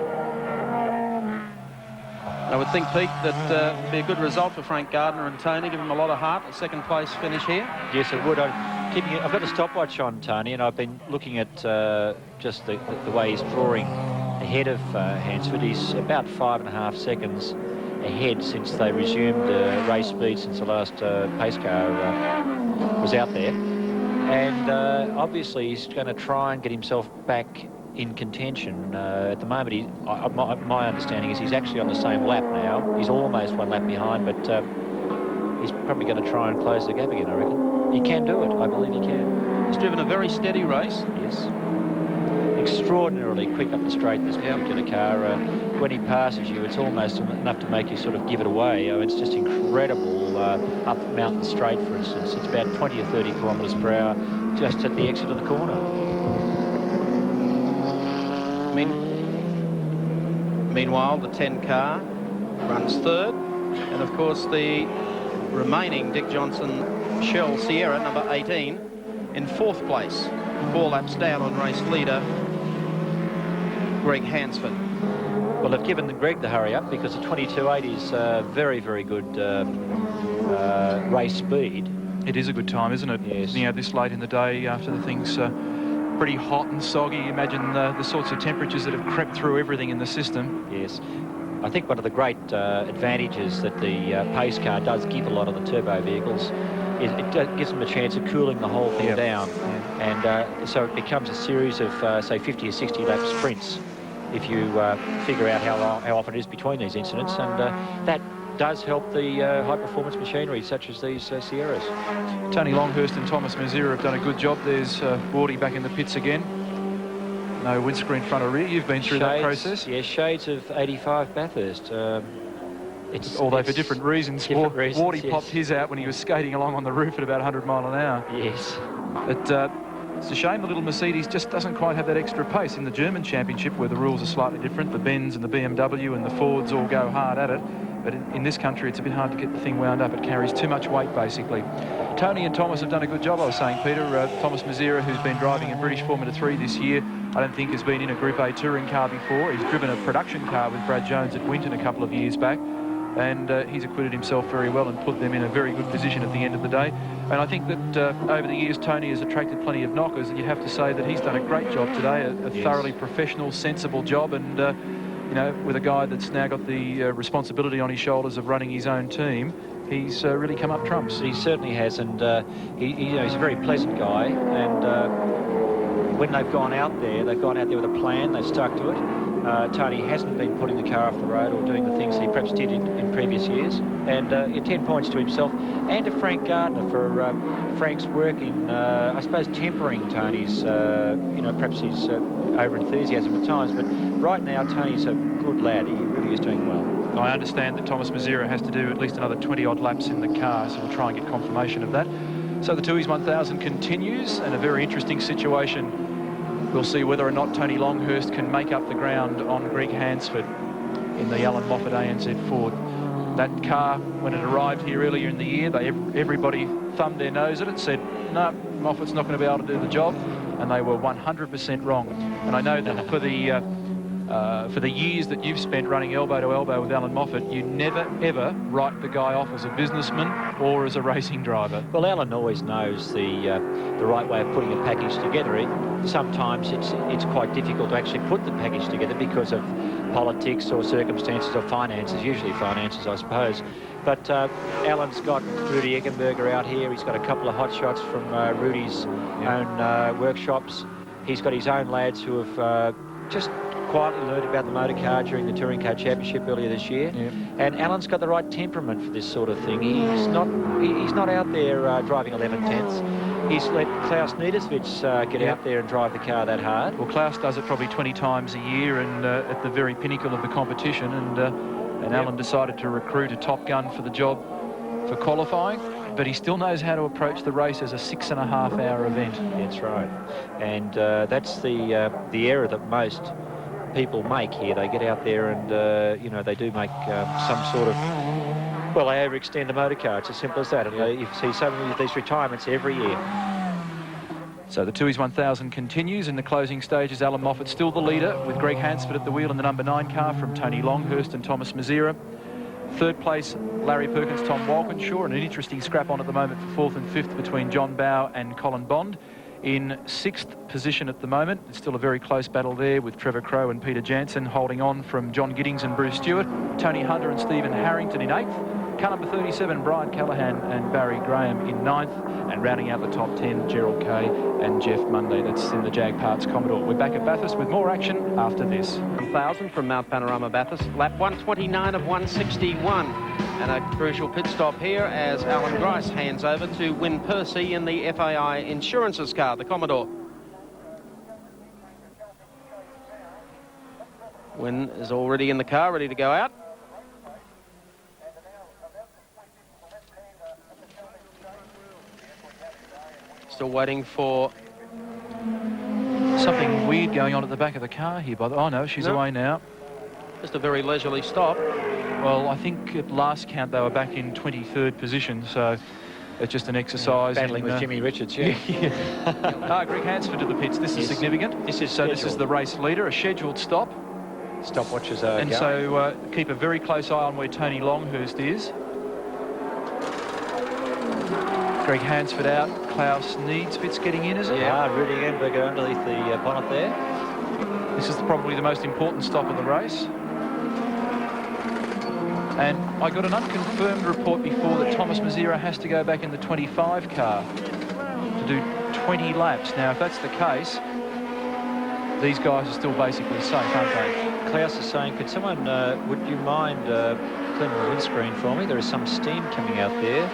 I would think, Pete, that would be a good result for Frank Gardner and Tony. Give him a lot of heart. A second place finish here. Yes, it would. I've got a stopwatch on Tony, and I've been looking at just the way he's drawing ahead of Hansford. He's about 5.5 seconds ahead since they resumed race speed, since the last pace car was out there. And obviously he's going to try and get himself back in contention. At the moment, my understanding is he's actually on the same lap now. He's almost 1 lap behind, but he's probably going to try and close the gap again, I reckon. He can do it. I believe he can. He's driven a very steady race. Yes. Extraordinarily quick up the straight, this particular car. When he passes you, it's almost enough to make you sort of give it away. It's just incredible up Mountain Straight, for instance. It's about 20 or 30 kilometres per hour just at the exit of the corner. Meanwhile, the 10 car runs third. And of course, the remaining Dick Johnson Shell Sierra, number 18, in 4th place. 4 laps down on race leader Greg Hansford. Well, they've given Greg the hurry up because the 22.8 is very, very good race speed. It is a good time, isn't it? Yes. You know, this late in the day after the thing's pretty hot and soggy. Imagine the sorts of temperatures that have crept through everything in the system. Yes. I think one of the great advantages that the pace car does give a lot of the turbo vehicles is it gives them a chance of cooling the whole thing down. And so it becomes a series of, say, 50 or 60 lap sprints if you figure out how often it is between these incidents. And that does help the high-performance machinery such as these Sierras. Tony Longhurst and Thomas Mazira have done a good job. There's Wardy back in the pits again. No windscreen front or rear. You've been through that process. Yes, shades of 85 Bathurst. Although for different reasons. Wardy popped his out when he was skating along on the roof at about 100 mile an hour. Yes. But it's a shame the little Mercedes just doesn't quite have that extra pace. In the German Championship, where the rules are slightly different, the Benz and the BMW and the Fords all go hard at it. But in this country, it's a bit hard to get the thing wound up. It carries too much weight, basically. Tony and Thomas have done a good job, I was saying, Peter. Thomas Mazira, who's been driving in British Formula 3 this year, I don't think has been in a Group A touring car before. He's driven a production car with Brad Jones at Winton a couple of years back. And he's acquitted himself very well and put them in a very good position at the end of the day. And I think that over the years, Tony has attracted plenty of knockers. And you'd have to say that he's done a great job today, a thoroughly professional, sensible job. And you know, with a guy that's now got the responsibility on his shoulders of running his own team, he's really come up trumps. He certainly has, and you know, he's a very pleasant guy. And when they've gone out there, with a plan. They've stuck to it. Tony hasn't been putting the car off the road or doing the things he perhaps did in previous years. And 10 points to himself and to Frank Gardner for Frank's work in, I suppose, tempering Tony's, you know, perhaps his over-enthusiasm at times. But right now, Tony's a good lad. He really is doing well. I understand that Thomas Mazira has to do at least another 20-odd laps in the car, so we'll try and get confirmation of that. So the Tooheys 1000 continues, and a very interesting situation. We'll see whether or not Tony Longhurst can make up the ground on Greg Hansford in the Alan Moffat ANZ Ford. That car, when it arrived here earlier in the year, everybody thumbed their nose at it, said, no, Moffat's not going to be able to do the job, and they were 100% wrong. And I know that for the years that you've spent running elbow to elbow with Alan Moffat, you never, ever write the guy off as a businessman or as a racing driver. Well, Alan always knows the right way of putting a package together. Sometimes it's quite difficult to actually put the package together because of politics or circumstances or finances, usually finances, I suppose. But Alan's got Rudy Eggenberger out here. He's got a couple of hot shots from Rudy's own workshops. He's got his own lads who have just quietly learned about the motor car during the Touring Car Championship earlier this year. And Alan's got the right temperament for this sort of thing. He's not out there driving 11/10ths. He's let Klaus Niederswitz get out there and drive the car that hard. Well, Klaus does it probably 20 times a year and at the very pinnacle of the competition. And Alan decided to recruit a top gun for the job for qualifying. But he still knows how to approach the race as a 6.5-hour event. That's right. And that's the error that most people make here. They get out there and, you know, they do make some sort of... Well, they overextend the motor car. It's as simple as that. And you see so many of these retirements every year. So the Tooheys 1000 continues. In the closing stages, Alan Moffat still the leader, with Greg Hansford at the wheel in the number 9 car from Tony Longhurst and Thomas Mazira. Third place, Larry Perkins, Tom Walkinshaw, and an interesting scrap on at the moment for 4th and 5th between John Bowe and Colin Bond. In 6th position at the moment, it's still a very close battle there with Trevor Crowe and Peter Jansen holding on from John Giddings and Bruce Stewart. Tony Hunter and Stephen Harrington in 8th. Car number 37, Brian Callahan and Barry Graham in 9th. And rounding out the top 10, Gerald Kay and Jeff Munday. That's in the Jag Parts Commodore. We're back at Bathurst with more action after this. 1000 from Mount Panorama Bathurst. Lap 129 of 161. And a crucial pit stop here as Alan Grice hands over to Win Percy in the FAI Insurance's car, the Commodore. Win is already in the car, ready to go out. Still waiting for something weird going on at the back of the car here. Oh no, she's away now. Just a very leisurely stop. Well, I think at last count they were back in 23rd position, so it's just an exercise. Battling with Jimmy Richards, Greg Hansford to the pits. This is significant. This is the race leader, a scheduled stop. Stopwatches are going. So keep a very close eye on where Tony Longhurst is. Greg Hansford out. Klaus Needsvits getting in, is it? Yeah, Rudy Enberger underneath the bonnet there. This is probably the most important stop of the race. And I got an unconfirmed report before that Thomas Mazira has to go back in the 25 car to do 20 laps. Now, if that's the case, these guys are still basically safe, aren't they? Klaus is saying, could someone, would you mind cleaning the windscreen for me? There is some steam coming out there.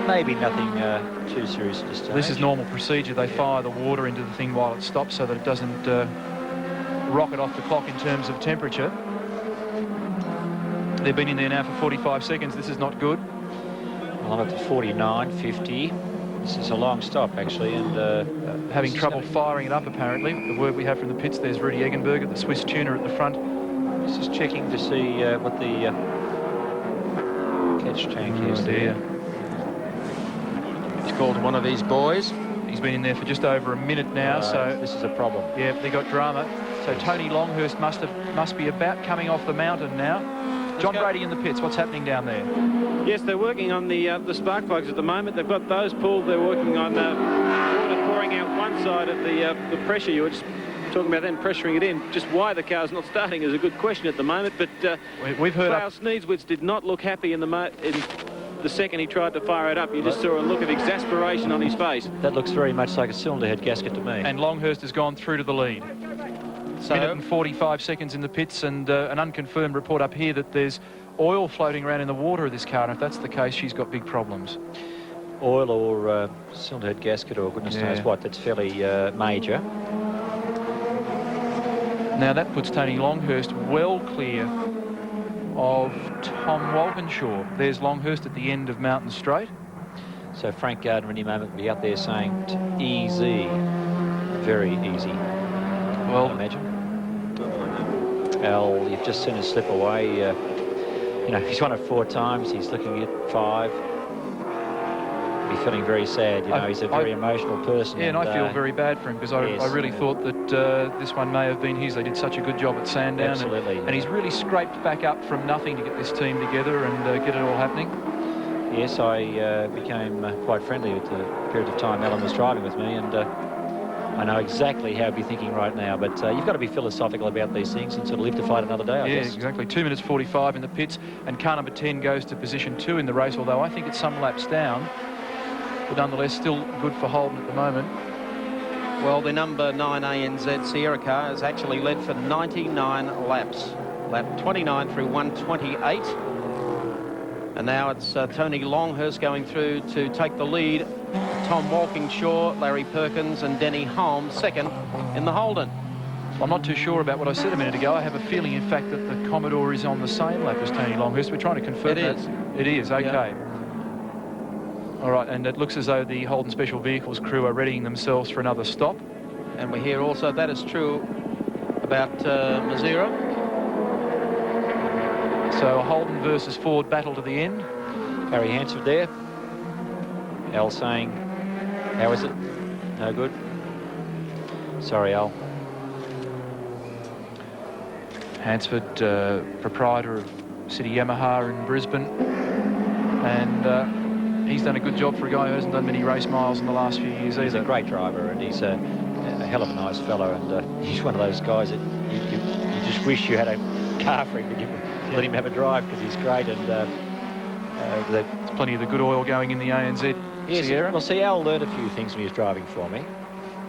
Maybe nothing too serious at this stage. This is normal procedure. They fire the water into the thing while it stops so that it doesn't rocket off the clock in terms of temperature. They've been in there now for 45 seconds. This is not good. I'm up to 49.50. This is a long stop, actually, and having trouble firing it up, apparently. The word we have from the pits, there's Rudy Eggenberger, the Swiss tuner at the front. Just checking to see what the catch tank is there. He's called one of his boys. He's been in there for just over a minute now, so this is a problem. Yeah, they got drama. So Tony Longhurst must be about coming off the mountain now. John Brady in the pits. What's happening down there? Yes, they're working on the spark plugs at the moment. They've got those pulled. They're working on water pouring out one side of the pressure. You were just talking about them pressuring it in. Just why the car's not starting is a good question at the moment. But we've heard Klaus Needswitz did not look happy in the second he tried to fire it up. You just saw a look of exasperation on his face. That looks very much like a cylinder head gasket to me. And Longhurst has gone through to the lead. So, minute and 45 seconds in the pits, and an unconfirmed report up here that there's oil floating around in the water of this car, and if that's the case, she's got big problems. Oil or cylinder head gasket or goodness knows what, that's fairly major. Now that puts Tony Longhurst well clear of Tom Walkinshaw. There's Longhurst at the end of Mountain Straight. So Frank Gardner any moment will be out there saying easy, very easy. Well, I imagine. Al, you've just seen him slip away. You know, he's won it 4 times. He's looking at 5. He'll be feeling very sad. You know, he's a very emotional person. Yeah, and I feel very bad for him because I really thought that this one may have been his. They did such a good job at Sandown. Absolutely. And he's really scraped back up from nothing to get this team together and get it all happening. Yes, I became quite friendly with the period of time Alan was driving with me, and I know exactly how he'd be thinking right now, but you've got to be philosophical about these things and sort of live to fight another day, I guess. Yeah, exactly. 2 minutes 45 in the pits, and car number 10 goes to position 2 in the race, although I think it's some laps down, but nonetheless still good for Holden at the moment. Well, the number 9 ANZ Sierra car has actually led for 99 laps. Lap 29 through 128. And now it's Tony Longhurst going through to take the lead. Tom Walkinshaw, Larry Perkins and Denny Holmes second in the Holden. I'm not too sure about what I said a minute ago. I have a feeling, in fact, that the Commodore is on the same lap as Tony Longhurst. We're trying to confirm that. It is, okay. Yeah. All right, and it looks as though the Holden Special Vehicles crew are readying themselves for another stop. And we hear also that is true about Mazira. So a Holden versus Ford battle to the end. Harry Hansford there. Al saying, how is it? No good. Sorry, Al. Hansford, proprietor of City Yamaha in Brisbane. And he's done a good job for a guy who hasn't done many race miles in the last few years either. He's a great driver, and he's a hell of a nice fellow, and he's one of those guys that you just wish you had a car for him to let him have a drive, because he's great, and there's plenty of the good oil going in the ANZ Sierra. Well, see, Al learned a few things when he was driving for me.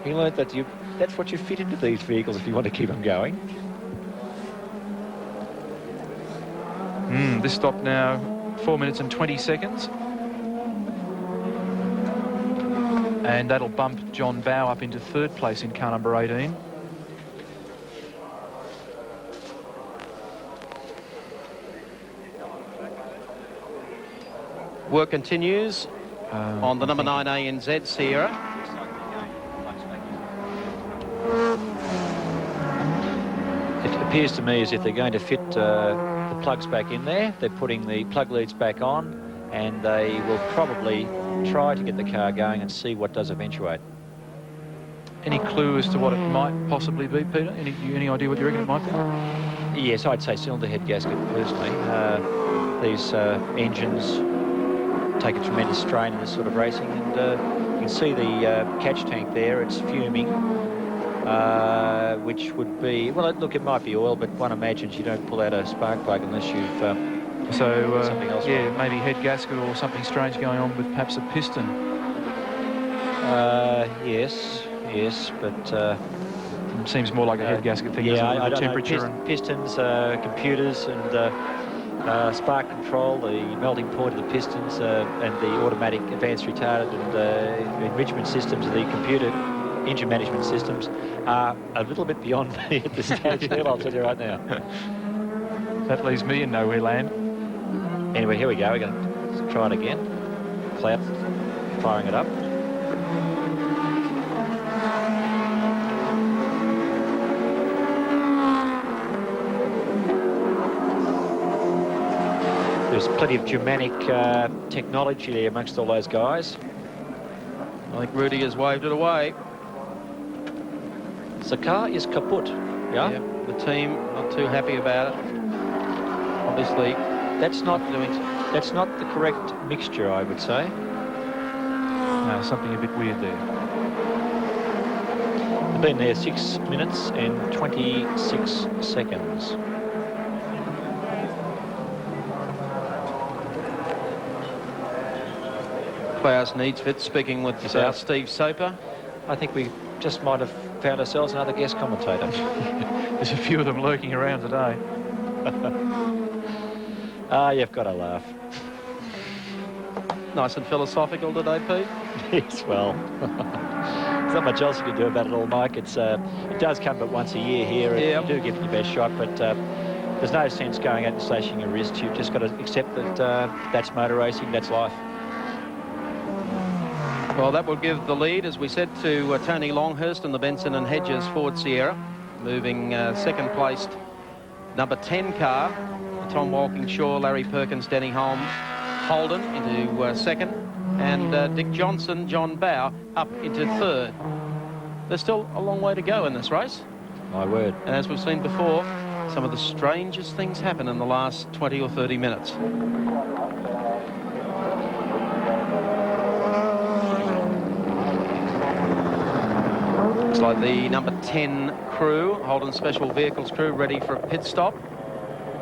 He learned that that's what you fit into these vehicles if you want to keep them going. This stop now 4 minutes and 20 seconds. And that'll bump John Bow up into 3rd place in car number 18. Work continues on the number 9 ANZ Sierra. It appears to me as if they're going to fit the plugs back in there. They're putting the plug leads back on, and they will probably try to get the car going and see what does eventuate. Any clue as to what it might possibly be, Peter? Any idea what you reckon it might be? Yes, I'd say cylinder head gasket personally. These engines take a tremendous strain in this sort of racing, and you can see the catch tank there. It's fuming, which would be, well, look, it might be oil, but one imagines you don't pull out a spark plug unless you've something else yeah, wrong. maybe head gasket or something strange going on with perhaps a piston. Yes, but seems more like a head gasket thing. Yeah, I the don't temperature know. Pistons, computers, and spark control, the melting point of the pistons, and the automatic advanced retardant and enrichment systems of the computer engine management systems are a little bit beyond me at this stage. I'll tell you right now. That leaves me in nowhere land. Anyway, here we go. We're going to try it again. Cloud firing it up. There's plenty of Germanic technology there amongst all those guys. I think Rudy has waved it away. The car is kaput. Yeah? The team not too happy about it. Obviously, that's not the correct mixture, I would say. No, something a bit weird there. They've been there 6 minutes and 26 seconds. Klaus Needsvit speaking with Steve Soper. I think we just might have found ourselves another guest commentator. There's a few of them lurking around today. You've got to laugh. Nice and philosophical today, Pete. Yes, well, there's not much else you can do about it all, Mike. It does come but once a year here, and you do give it your best shot, but there's no sense going out and slashing your wrist. You've just got to accept that that's motor racing, that's life. Well, that will give the lead, as we said, to Tony Longhurst and the Benson and Hedges Ford Sierra. Moving second placed number 10 car, Tom Walkinshaw, Larry Perkins, Denny Holden into second, and Dick Johnson, John Bow up into third. There's still a long way to go in this race. My word. And as we've seen before, some of the strangest things happen in the last 20 or 30 minutes. Looks like the number 10 crew, Holden Special Vehicles crew, ready for a pit stop.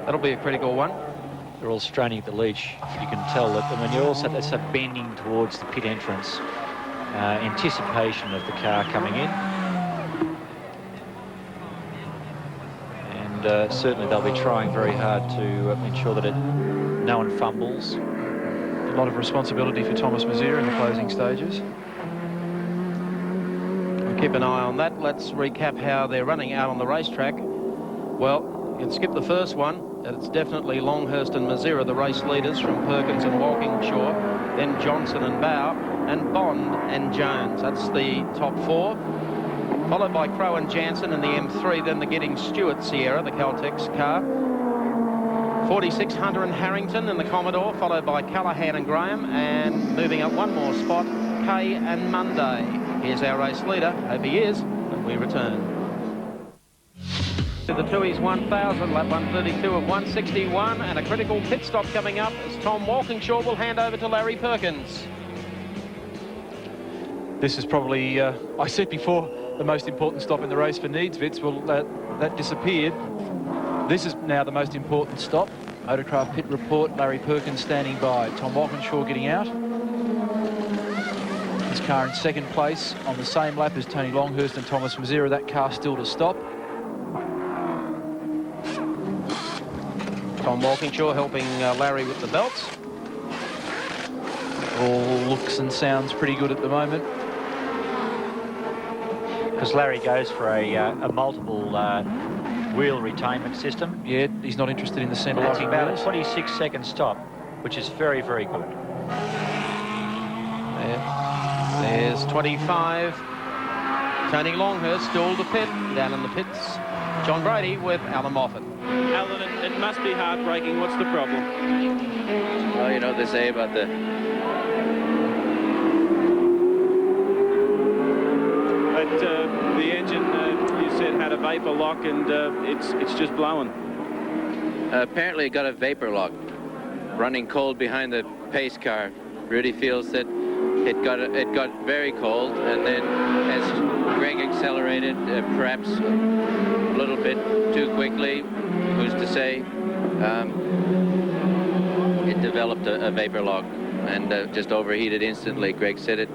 That'll be a critical one. They're all straining at the leash. You can tell that. And when you're also bending towards the pit entrance, anticipation of the car coming in. And certainly they'll be trying very hard to ensure that no one fumbles. A lot of responsibility for Thomas Mazira in the closing stages. Keep an eye on that. Let's recap how they're running out on the racetrack. Well, you can skip the first one. It's definitely Longhurst and Mazira, the race leaders, from Perkins and Walkinshaw. Then Johnson and Bow, and Bond and Jones. That's the top four. Followed by Crow and Jansen in the M3. Then the Giddings Stewart Sierra, the Caltex car. 46 Hunter and Harrington in the Commodore, followed by Callaghan and Graham. And moving up one more spot, Kay and Monday. Here's our race leader. Hope he is, and we return. To the Tooheys 1000, lap 132 of 161, and a critical pit stop coming up as Tom Walkinshaw will hand over to Larry Perkins. This is probably, I said before, the most important stop in the race for Needsvits. Well, that disappeared. This is now the most important stop. Motorcraft pit report, Larry Perkins standing by. Tom Walkinshaw getting out. His car in second place on the same lap as Tony Longhurst and Thomas Mazira. That car still to stop. Tom Walkinshaw helping Larry with the belts. All looks and sounds pretty good at the moment. Because Larry goes for a multiple wheel retainment system. Yeah, he's not interested in the centre locking about wheels. a 26-second stop, which is very, very good. There's 25. Tony Longhurst still to pit, down in the pits. John Brady with Alan Moffat. Alan, it must be heartbreaking. What's the problem? Well, you know what they say about the... But the engine, you said, had a vapor lock, and it's just blowing. apparently it got a vapor lock. running cold behind the pace car. Rudy feels that it got very cold, and then as Greg accelerated, perhaps a little bit too quickly, who's to say, it developed a vapor lock and just overheated instantly. Greg said it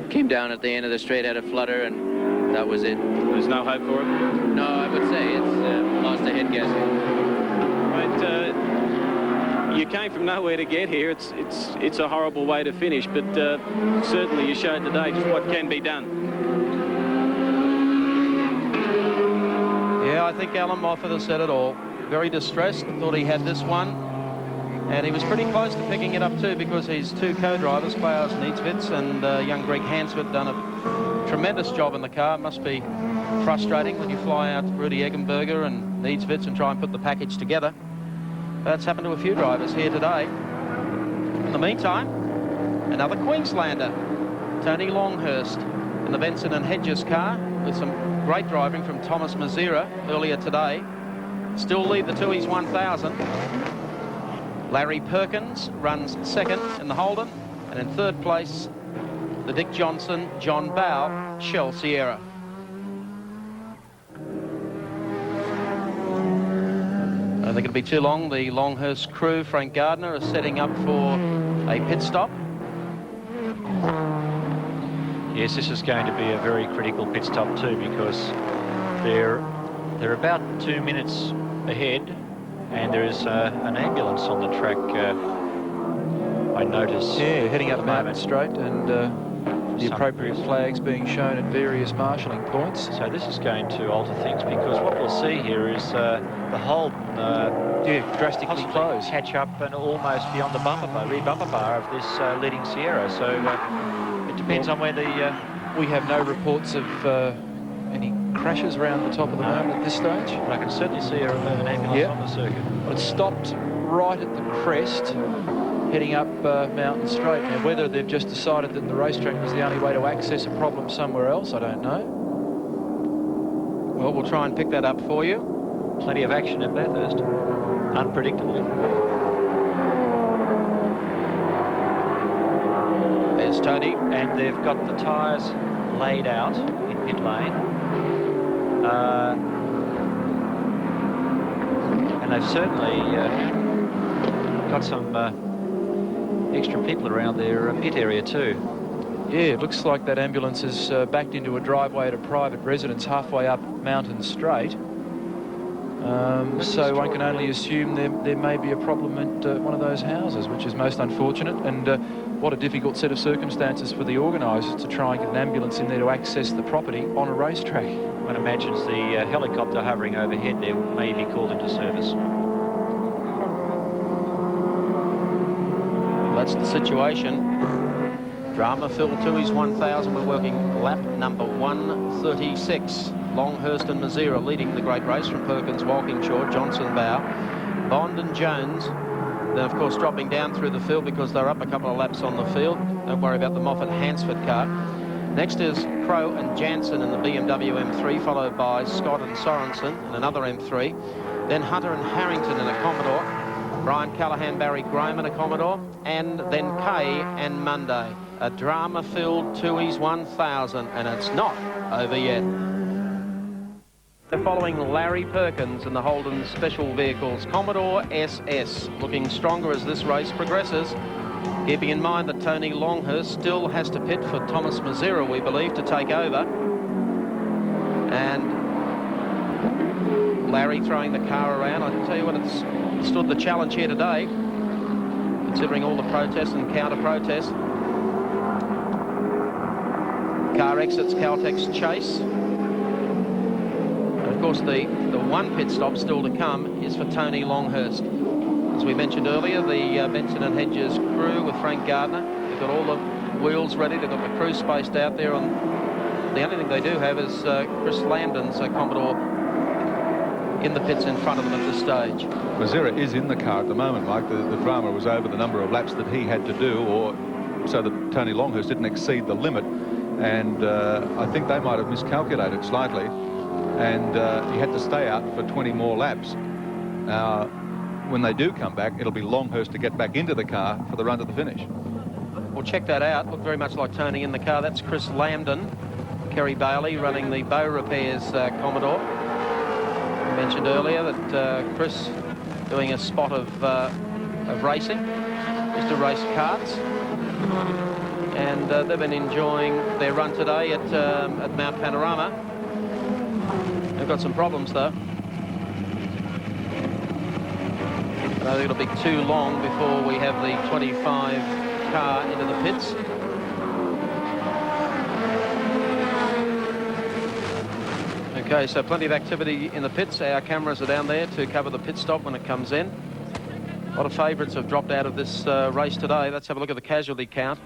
came down at the end of the straight, had a flutter, and that was it. There's no hope for it? No, I would say it's lost a head gasket. But you came from nowhere to get here. It's a horrible way to finish, but certainly you showed today just what can be done. Yeah, I think Alan Moffat has said it all. Very distressed, thought he had this one. And he was pretty close to picking it up too, because his two co-drivers, Klaus Nietswitz and young Greg Hansford, done a tremendous job in the car. It must be frustrating when you fly out to Rudy Eggenberger and Nietswitz and try and put the package together. That's happened to a few drivers here today. In the meantime, another Queenslander, Tony Longhurst, in the Benson and Hedges car, with some great driving from Thomas Mazira earlier today. Still lead the Tooheys 1000. Larry Perkins runs second in the Holden, and in third place, the Dick Johnson, John Bow, Shell Sierra. I don't think it'll be too long. The Longhurst crew, Frank Gardner, are setting up for a pit stop. Yes, this is going to be a very critical pit stop too, because they're about 2 minutes ahead, and there is an ambulance on the track. I notice. Yeah, heading up Mountain Straight, and the appropriate flags being shown at various marshalling points. So this is going to alter things, because what we'll see here is the Holden drastically close, catch up and almost beyond the bumper bar, rear bumper bar of this leading Sierra. So it depends on where the... we have no reports of any crashes around the top of the moment at this stage. But I can certainly see an ambulance on the circuit. Well, it stopped right at the crest, heading up Mountain Straight. Now, whether they've just decided that the racetrack was the only way to access a problem somewhere else, I don't know. Well, we'll try and pick that up for you. Plenty of action at Bathurst. Unpredictable. There's Tony. And they've got the tyres laid out in pit lane. And they've certainly got some extra people around their pit area too. Yeah, it looks like that ambulance is backed into a driveway at a private residence halfway up Mountain Straight. So one can only assume there may be a problem at one of those houses, which is most unfortunate. And what a difficult set of circumstances for the organisers to try and get an ambulance in there to access the property on a racetrack. One imagines the helicopter hovering overhead there may be called into service. That's the situation. Drama-filled Tooheys 1000. We're working lap number 136. Longhurst and Mazira leading the great race from Perkins, Walkinshaw, Johnson, Bow, Bond and Jones. Then, of course, dropping down through the field because they're up a couple of laps on the field. Don't worry about the Moffat-Hansford car. Next is Crow and Jansen in the BMW M3, followed by Scott and Sorensen in another M3. Then Hunter and Harrington in a Commodore. Brian Callahan, Barry Graham in a Commodore. And then Kay and Monday. A drama-filled Tooheys 1000, and it's not over yet. They're following Larry Perkins in the Holden Special Vehicles Commodore SS, looking stronger as this race progresses. Keeping in mind that Tony Longhurst still has to pit for Thomas Mazira, we believe, to take over. And Larry throwing the car around. I can tell you what, it's stood the challenge here today, considering all the protests and counter-protests. Car exits Caltech's chase. And of course, the one pit stop still to come is for Tony Longhurst. As we mentioned earlier, the Benson and Hedges crew with Frank Gardner, they've got all the wheels ready, they've got the crew spaced out there. On the only thing they do have is Chris Landon's Commodore in the pits in front of them at this stage. Mazira is in the car at the moment, Mike. The drama was over the number of laps that he had to do, or so that Tony Longhurst didn't exceed the limit. And I think they might have miscalculated slightly, and he had to stay out for 20 more laps. when they do come back, it'll be Longhurst to get back into the car for the run to the finish. Well, check that out. Looked very much like Tony in the car. That's Chris Lambden. Kerry Bailey running the Bow Repairs Commodore. I mentioned earlier that Chris doing a spot of racing, just to race karts. And they've been enjoying their run today at Mount Panorama. They've got some problems, though. I don't think it'll be too long before we have the 25 car into the pits. Okay, so plenty of activity in the pits. Our cameras are down there to cover the pit stop when it comes in. A lot of favourites have dropped out of this race today. Let's have a look at the casualty count.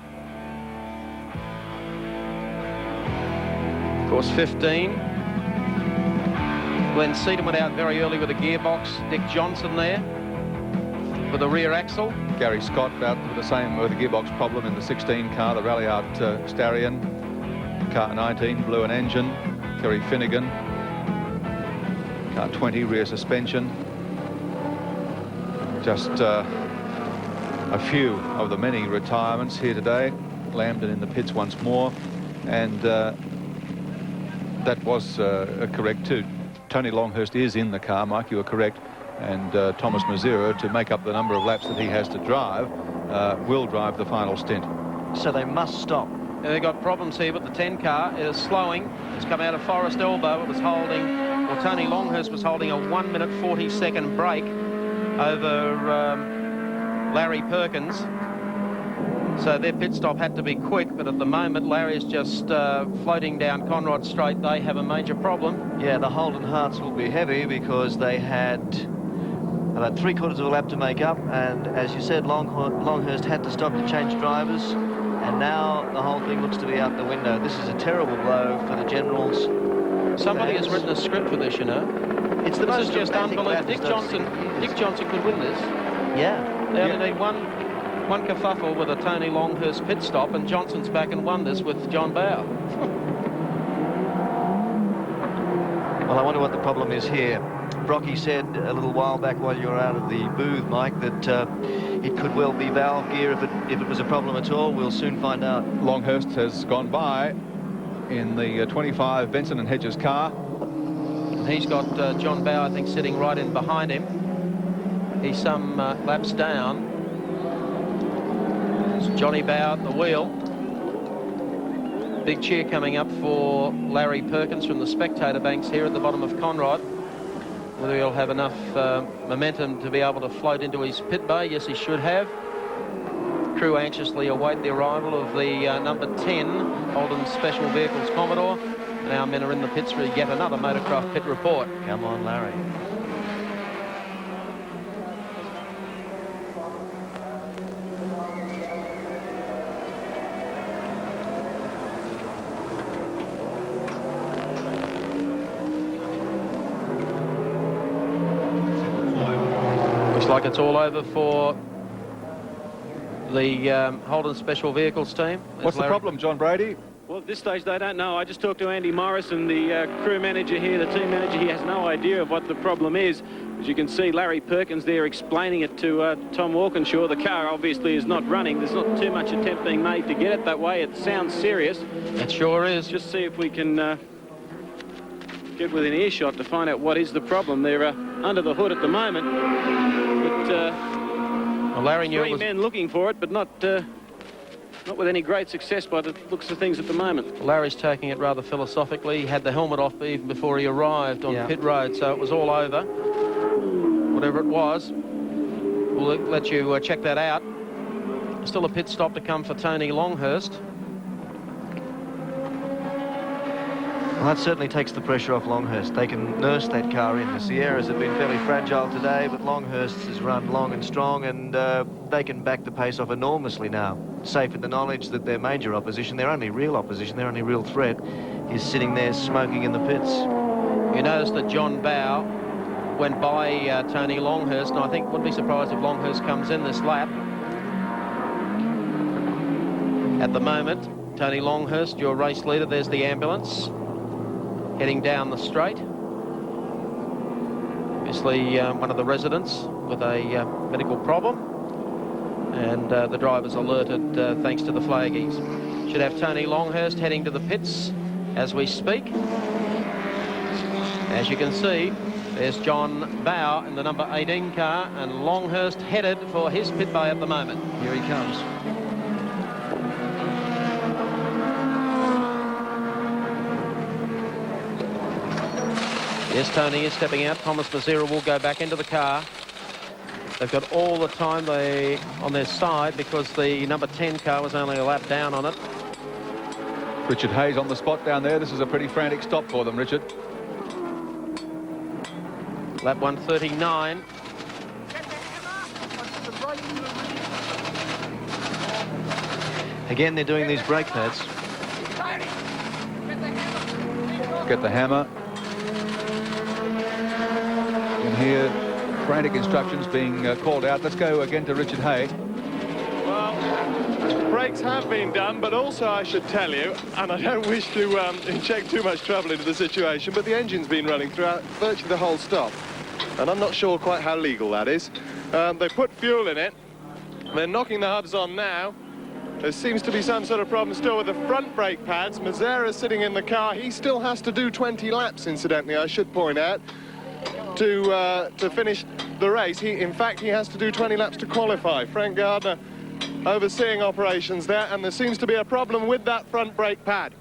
Of course, 15. Glenn Seaton went out very early with a gearbox. Dick Johnson there with a rear axle. Gary Scott out with the same with a gearbox problem in the 16 car, the Rally Art Starion. Car 19, blew an engine. Kerry Finnegan. Car 20, rear suspension. Just a few of the many retirements here today. Lambden in the pits once more. And that was correct too. Tony Longhurst is in the car, Mike, you are correct. And Thomas Mazzero, to make up the number of laps that he has to drive, will drive the final stint. So they must stop. They've got problems here, but the 10 car is slowing. It's come out of Forest Elbow. It was holding, well, Tony Longhurst was holding a 1-minute 40-second break over Larry Perkins. So their pit stop had to be quick, but at the moment Larry's just floating down Conrod Straight. They have a major problem. Yeah, the Holden Hearts will be heavy because they had about 3/4 of a lap to make up, and as you said, Longhurst had to stop to change drivers, and now the whole thing looks to be out the window. This is a terrible blow for the Generals. Somebody has written a script for this, you know. It's the this most is just unbelievable. Dick Johnson could win this. Yeah. They only need one kerfuffle with a Tony Longhurst pit stop, and Johnson's back and won this with John Bowe. Well, I wonder what the problem is here. Brocky said a little while back while you were out of the booth, Mike, that it could well be valve gear if it was a problem at all. We'll soon find out. Longhurst has gone by in the 25 Benson and Hedges car. And he's got John Bowe, I think, sitting right in behind him. He's some laps down. It's Johnny Bowe at the wheel. Big cheer coming up for Larry Perkins from the spectator banks here at the bottom of Conrod. Whether he'll have enough momentum to be able to float into his pit bay. Yes, he should have. Crew anxiously await the arrival of the number 10 Holden Special Vehicles Commodore. And our men are in the pits for yet another Motorcraft pit report. Come on, Larry. Like it's all over for the Holden Special Vehicles team. What's the problem, John Brady? Well, at this stage, they don't know. I just talked to Andy Morrison, the crew manager here, the team manager. He has no idea of what the problem is. As you can see, Larry Perkins there explaining it to Tom Walkinshaw. The car obviously is not running. There's not too much attempt being made to get it that way. It sounds serious. It sure is. Just see if we can get within earshot to find out what is the problem. They're under the hood at the moment. Well, Larry knew three men looking for it, but not with any great success by the looks of things at the moment. Larry's taking it rather philosophically. He had the helmet off even before he arrived on pit road, so it was all over. Whatever it was, we'll let you check that out. Still a pit stop to come for Tony Longhurst. Well, that certainly takes the pressure off Longhurst. They can nurse that car in. The Sierras have been fairly fragile today, but Longhurst has run long and strong, and they can back the pace off enormously now. Safe in the knowledge that their major opposition, their only real opposition, their only real threat, is sitting there smoking in the pits. You notice that John Bowe went by Tony Longhurst, and I think wouldn't be surprised if Longhurst comes in this lap. At the moment, Tony Longhurst, your race leader, there's the ambulance heading down the straight. Obviously, one of the residents with a medical problem. And the driver's alerted thanks to the flaggies. Should have Tony Longhurst heading to the pits as we speak. As you can see, there's John Bow in the number 18 car, and Longhurst headed for his pit bay at the moment. Here he comes. Yes, Tony is stepping out. Thomas Mazera will go back into the car. They've got all the time on their side because the number 10 car was only a lap down on it. Richard Hayes on the spot down there. This is a pretty frantic stop for them, Richard. Lap 139. Again, they're doing these brake pads. Get the hammer. You can hear frantic instructions being called out. Let's go again to Richard Hay. Well, brakes have been done, but also I should tell you, and I don't wish to inject too much trouble into the situation, but the engine's been running throughout virtually the whole stop. And I'm not sure quite how legal that is. They put fuel in it. They're knocking the hubs on now. There seems to be some sort of problem still with the front brake pads. Mazera's sitting in the car. He still has to do 20 laps, incidentally, I should point out, to finish the race. In fact, he has to do 20 laps to qualify. Frank Gardner overseeing operations there, and there seems to be a problem with that front brake pad.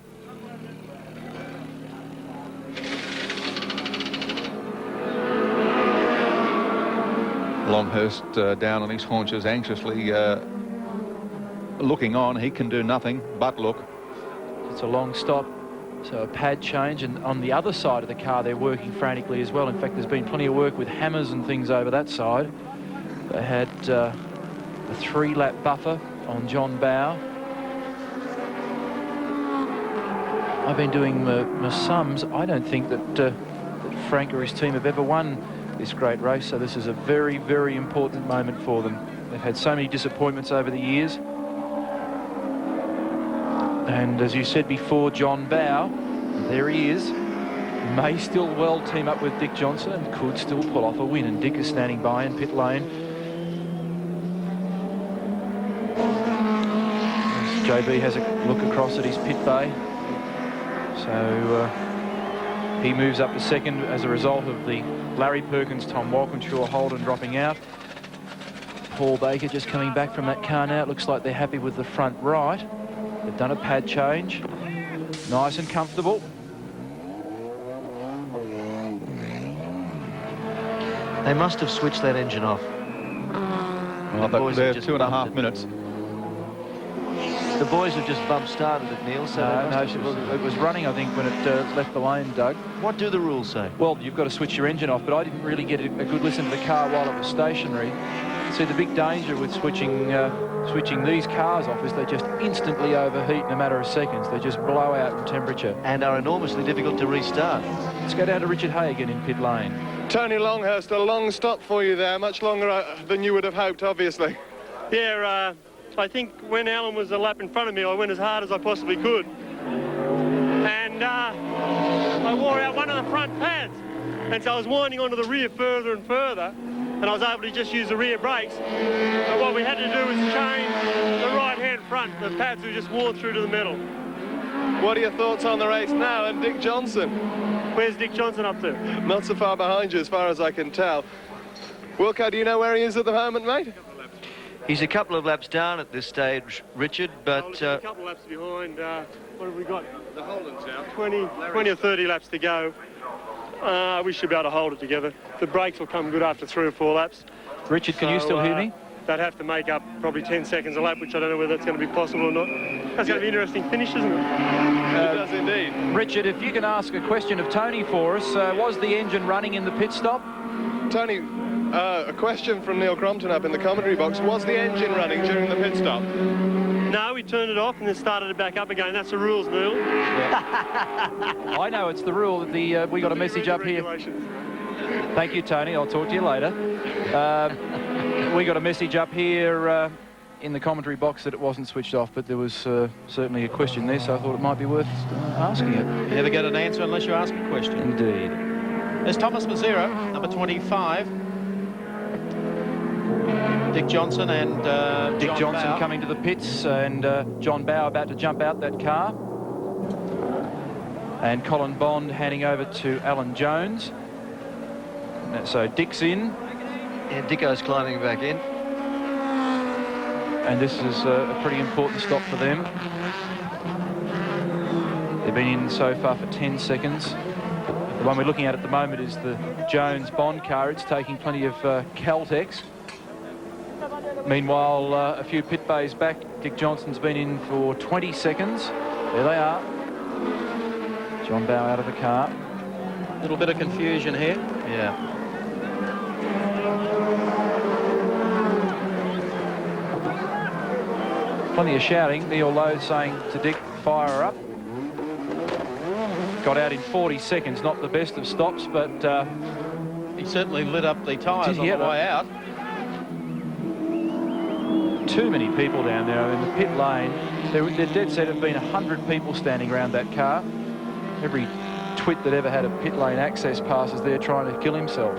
Longhurst down on his haunches, anxiously looking on. He can do nothing but look. It's a long stop, so a pad change, and on the other side of the car they're working frantically as well. In fact, there's been plenty of work with hammers and things over that side. They had a 3-lap buffer on John Bow. I've been doing my sums. I don't think that Frank or his team have ever won this great race, so this is a very, very important moment for them. They've had so many disappointments over the years. And as you said before, John Bow, there he is, may still well team up with Dick Johnson and could still pull off a win, and Dick is standing by in pit lane. JB has a look across at his pit bay. So he moves up to second as a result of the Larry Perkins, Tom Walkinshaw, Holden dropping out. Paul Baker just coming back from that car now. It looks like they're happy with the front right. They've done a pad change. Nice and comfortable. They must have switched that engine off. Well, but they're 2.5 minutes. The boys have just bump started it, Neil. So no, it was running, I think, when it left the lane, Doug. What do the rules say? Well, you've got to switch your engine off, but I didn't really get a good listen to the car while it was stationary. See, the big danger with switching these cars off is they just instantly overheat in a matter of seconds. They just blow out in temperature. And are enormously difficult to restart. Let's go down to Richard Hay again in pit lane. Tony Longhurst, a long stop for you there, much longer than you would have hoped, obviously. Yeah, I think when Alan was a lap in front of me, I went as hard as I possibly could. And I wore out one of the front pads. And so I was winding onto the rear further and further, and I was able to just use the rear brakes. And what we had to do was change the right-hand front. The pads were just worn through to the middle. What are your thoughts on the race now and Dick Johnson? Where's Dick Johnson up to? Not so far behind you, as far as I can tell. Wilco, do you know where he is at the moment, mate? He's a couple of laps down at this stage, Richard, but... a couple of laps behind. What have we got? The Holden's out. 20 or 30 laps to go. We should be able to hold it together. The brakes will come good after 3 or 4 laps. Richard, can you still hear me? They'd have to make up probably 10 seconds a lap, which I don't know whether that's going to be possible or not. That's going to be an interesting finish, isn't it? It does indeed. Richard, if you can ask a question of Tony for us, was the engine running in the pit stop? Tony, a question from Neil Crompton up in the commentary box. Was the engine running during the pit stop? No, we turned it off and then started it back up again. That's the rules, Neil. Yeah. I know it's the rule. We got a message up here. Thank you, Tony. I'll talk to you later. We got a message up here in the commentary box that it wasn't switched off, but there was certainly a question there, so I thought it might be worth asking it. You never get an answer unless you ask a question. Indeed. There's Thomas Mazzira, number 25. Dick Johnson and Dick John Johnson Bowe. coming to the pits, and John Bowe about to jump out that car. And Colin Bond handing over to Alan Jones. So Dick's in. And Dicko's climbing back in. And this is a pretty important stop for them. They've been in so far for 10 seconds. The one we're looking at the moment is the Jones Bond car. It's taking plenty of Caltex. Meanwhile, a few pit bays back, Dick Johnson's been in for 20 seconds. There they are. John Bowe out of the car. A little bit of confusion here. Yeah. Plenty of shouting. Neil Lowe saying to Dick, fire her up. Got out in 40 seconds, not the best of stops, but he certainly lit up the tyres on the way out. Too many people down there in the pit lane. There dead set have been 100 people standing around that car. Every twit that ever had a pit lane access pass is there trying to kill himself.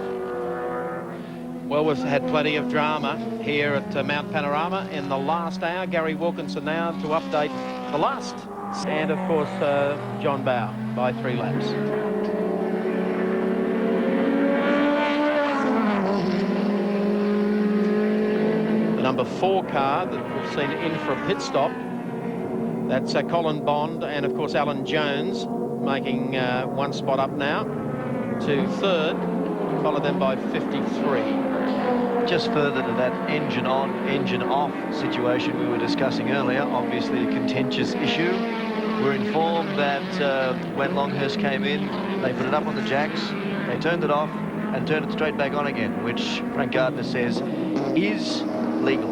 Well, we've had plenty of drama here at Mount Panorama in the last hour. Gary Wilkinson now to update the last. And, of course, John Bowe by 3 laps. The number 4 car that we've seen in for a pit stop. That's Colin Bond and, of course, Alan Jones making 1 spot up now to 3rd, followed them by 53. Just further to that engine on, engine off situation we were discussing earlier, obviously a contentious issue. We're informed that when Longhurst came in, they put it up on the jacks, they turned it off and turned it straight back on again, which Frank Gardner says is legal.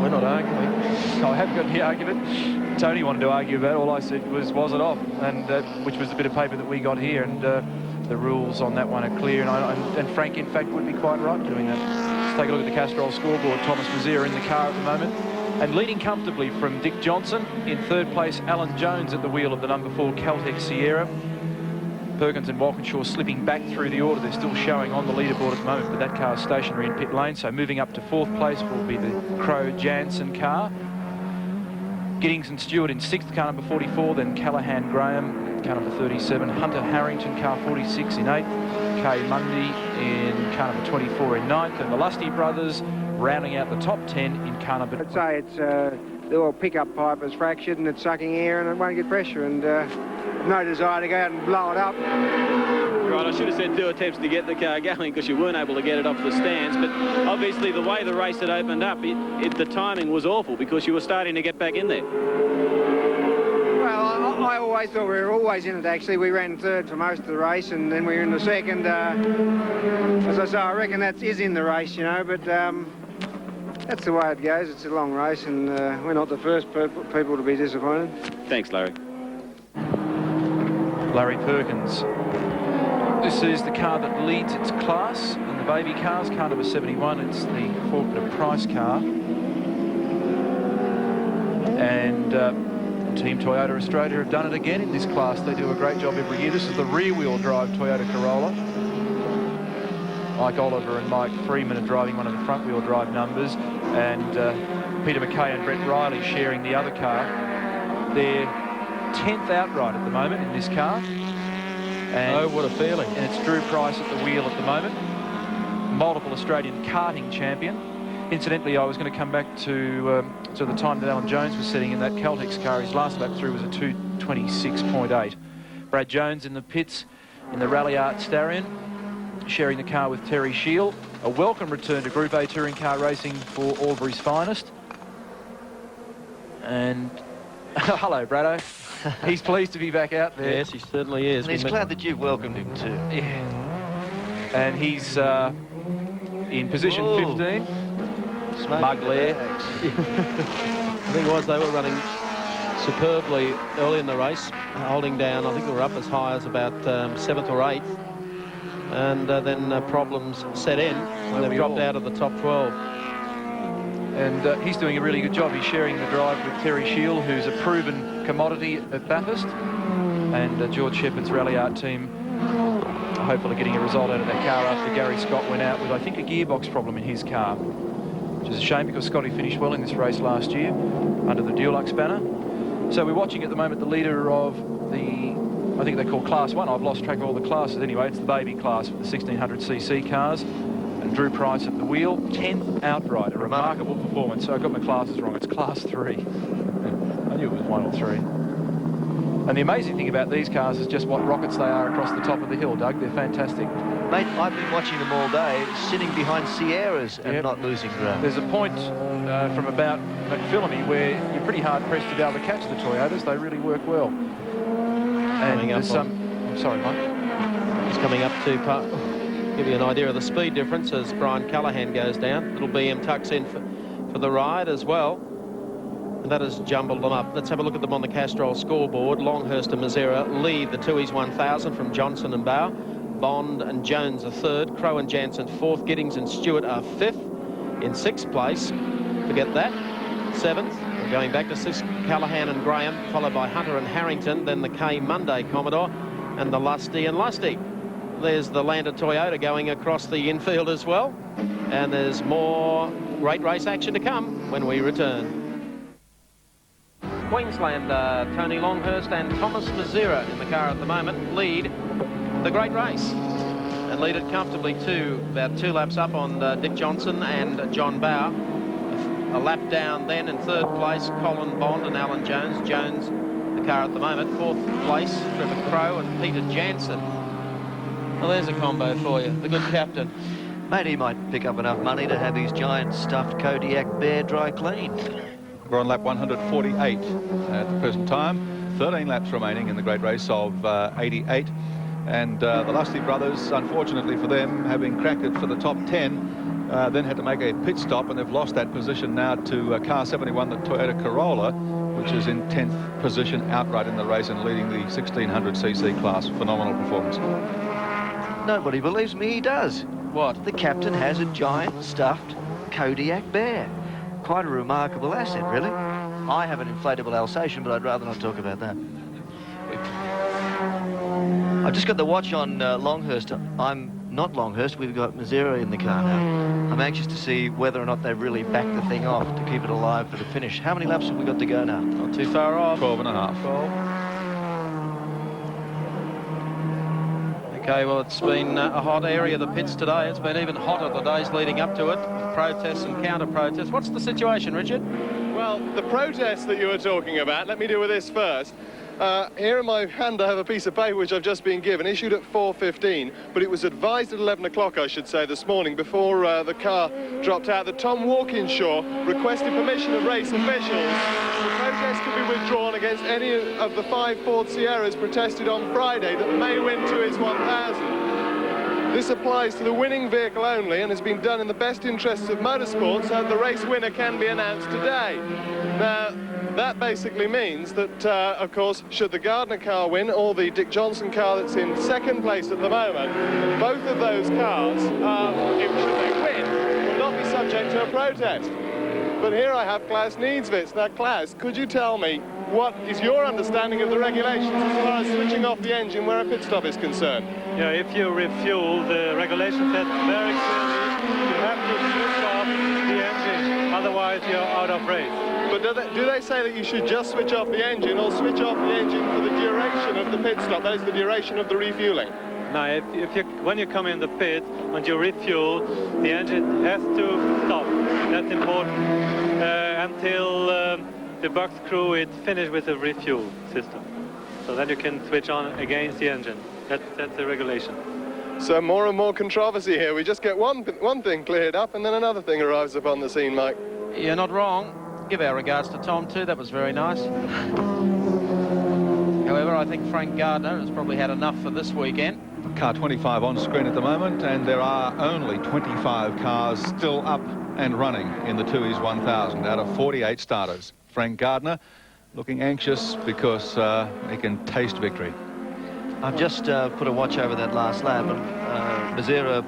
We're not arguing. I haven't got the argument. Tony wanted to argue about it. All I said was it off? And which was the bit of paper that we got here. And the rules on that one are clear. And Frank, in fact, would be quite right doing that. Let's take a look at the Castrol scoreboard. Thomas Mazzira in the car at the moment. And leading comfortably from Dick Johnson. In 3rd place, Alan Jones at the wheel of the number 4 Caltex Sierra. Perkins and Walkinshaw slipping back through the order. They're still showing on the leaderboard at the moment, but that car is stationary in pit lane. So moving up to 4th place will be the Crow Jansen car. Giddings and Stewart in 6th, car number 44. Then Callahan Graham, car number 37. Hunter Harrington, car 46 in 8th. Kay Mundy in car number 24 in 9th. And the Lusty brothers rounding out the top 10 in car number... I'd say it's the oil pickup pipe is fractured and it's sucking air and it won't get pressure, and no desire to go out and blow it up. Right, I should have said 2 attempts to get the car going because you weren't able to get it off the stands, but obviously the way the race had opened up, the timing was awful because you were starting to get back in there. Well, I always thought we were always in it, actually. We ran 3rd for most of the race and then we were in the 2nd. As I say, I reckon that is in the race, you know, but that's the way it goes. It's a long race and we're not the first people to be disappointed. Thanks, Larry. Larry Perkins. This is the car that leads its class in the baby cars, car number 71. It's the Faulkner Price car. And Team Toyota Australia have done it again in this class. They do a great job every year. This is the rear-wheel drive Toyota Corolla. Mike Oliver and Mike Freeman are driving one of the front-wheel drive numbers, and Peter McKay and Brett Riley sharing the other car. They're 10th outright at the moment in this car. And, oh, what a feeling. And it's Drew Price at the wheel at the moment. Multiple Australian karting champion. Incidentally, I was going to come back to the time that Alan Jones was sitting in that Caltex car. His last lap through was a 2:26.8. Brad Jones in the pits in the Rally Art Starion, sharing the car with Terry Shield. A welcome return to Group A touring car racing for Albury's finest. And hello, Brado. He's pleased to be back out there. Yes, he certainly is. And he's glad that you've welcomed him too. Yeah. And he's in position 15. Mug Lair. I think it was they were running superbly early in the race, holding down. I think they were up as high as about 7th or 8th. And then problems set in when they dropped out of the top 12. And he's doing a really good job. He's sharing the drive with Terry Shield, who's a proven commodity at Bathurst. and George Shepherd's Rally Art team hopefully getting a result out of their car after Gary Scott went out with, I think, a gearbox problem in his car, which is a shame because Scotty finished well in this race last year under the Dulux banner. So we're watching at the moment the leader of the, I think they call Class 1. I've lost track of all the classes anyway. It's the baby class with the 1600cc cars. And Drew Price at the wheel, 10th outright, a remarkable performance. So I got my classes wrong. It's Class 3. I knew it was 1 or 3. And the amazing thing about these cars is just what rockets they are across the top of the hill, Doug. They're fantastic. Mate, I've been watching them all day, sitting behind Sierras and not losing ground. There's a point from about McPhillamy where you're pretty hard-pressed to be able to catch the Toyotas. They really work well. And there's some... I'm sorry, Mike. It's coming up to give you an idea of the speed difference as Brian Callaghan goes down. Little BM tucks in for the ride as well. And that has jumbled them up. Let's have a look at them on the Castrol scoreboard. Longhurst and Mazera lead the Tooheys 1000 from Johnson and Bow. Bond and Jones are third. Crow and Jansen fourth. Giddings and Stewart are fifth. In sixth place, forget that, seventh. We're going back to sixth, Callaghan and Graham, followed by Hunter and Harrington, then the K Monday Commodore, and the Lusty and Lusty. There's the Lander Toyota going across the infield as well. And there's more great race action to come when we return. Queensland, Tony Longhurst and Thomas Mazera in the car at the moment lead the great race and lead it comfortably too, about 2 laps up on Dick Johnson and John Bow. A lap down then in third place, Colin Bond and Alan Jones. Jones, the car at the moment. Fourth place, Trevor Crow and Peter Jansen. Well, there's a combo for you, the good captain. Mate, he might pick up enough money to have his giant stuffed Kodiak bear dry cleaned. We're on lap 148 at the present time. 13 laps remaining in the great race of 88. And the Lusty brothers, unfortunately for them, having cracked it for the top 10, then had to make a pit stop, and they've lost that position now to car 71, the Toyota Corolla, which is in 10th position outright in the race and leading the 1600cc class. Phenomenal performance. Nobody believes me, he does. What? The captain has a giant stuffed Kodiak bear. Quite a remarkable asset, really. I have an inflatable Alsatian, but I'd rather not talk about that. I've just got the watch on Longhurst. I'm not Longhurst. We've got Mazera in the car now. I'm anxious to see whether or not they've really backed the thing off to keep it alive for the finish. How many laps have we got to go now? Not too far off. 12 and a half. 12. Okay, well, it's been a hot area of the pits today. It's been even hotter the days leading up to it, with protests and counter-protests. What's the situation, Richard? Well, the protests that you were talking about, let me deal with this first. Here in my hand I have a piece of paper which I've just been given, issued at 4:15, but it was advised at 11 o'clock, I should say, this morning, before the car dropped out, that Tom Walkinshaw requested permission of race officials. The protest can be withdrawn against any of the 5 Ford Sierras protested on Friday that may win Tooheys 1000. This applies to the winning vehicle only and has been done in the best interests of motorsport, so the race winner can be announced today. Now, that basically means that, of course, should the Gardner car win or the Dick Johnson car that's in second place at the moment, both of those cars, if should they win, will not be subject to a protest. But here I have Klaus Needswitz. Now, Klaus, could you tell me what is your understanding of the regulations as far as switching off the engine where a pit stop is concerned? Yeah, if you refuel, the regulation said very clearly you have to switch off the engine, otherwise you're out of race. But do they say that you should just switch off the engine or switch off the engine for the duration of the pit stop, that is the duration of the refueling? No, when you come in the pit and you refuel, the engine has to stop. That's important until the box crew is finished with the refuel system. So then you can switch on against the engine. That's the regulation. So more and more controversy here. We just get one thing cleared up and then another thing arrives upon the scene, Mike. You're not wrong. Give our regards to Tom too, that was very nice. However, I think Frank Gardner has probably had enough for this weekend. Car 25 on screen at the moment, and there are only 25 cars still up and running in the Tooheys 1000 out of 48 starters. Frank Gardner looking anxious because he can taste victory. I've just put a watch over that last lap, and Mazera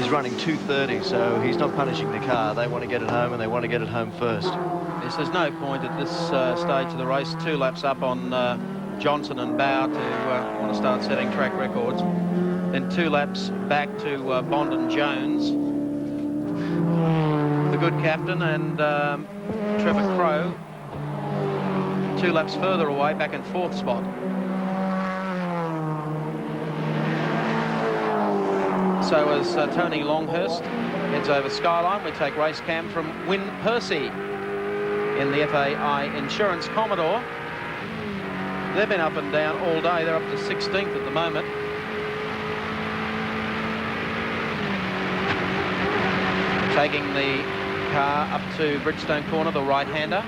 is running 2:30, so he's not punishing the car. They want to get it home, and they want to get it home first. Yes, there's no point at this stage of the race. 2 laps up on Johnson and Bow to want to start setting track records. Then 2 laps back to Bond and Jones, the good captain, and Trevor Crowe 2 laps further away, back in 4th spot. So as Tony Longhurst heads over Skyline, we take race cam from Win Percy in the FAI Insurance Commodore. They've been up and down all day. They're up to 16th at the moment. Taking the car up to Bridgestone Corner, the right-hander.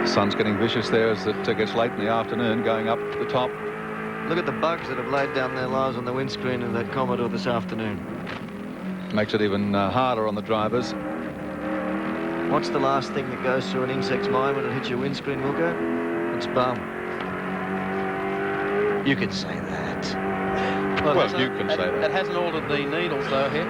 Sun's getting vicious there as it gets late in the afternoon, going up the top. Look at the bugs that have laid down their lives on the windscreen of that Commodore this afternoon. Makes it even harder on the drivers. What's the last thing that goes through an insect's mind when it hits your windscreen, Wilco? It's bum. You can say that. Well, you can say that. That hasn't altered the needles, though, here.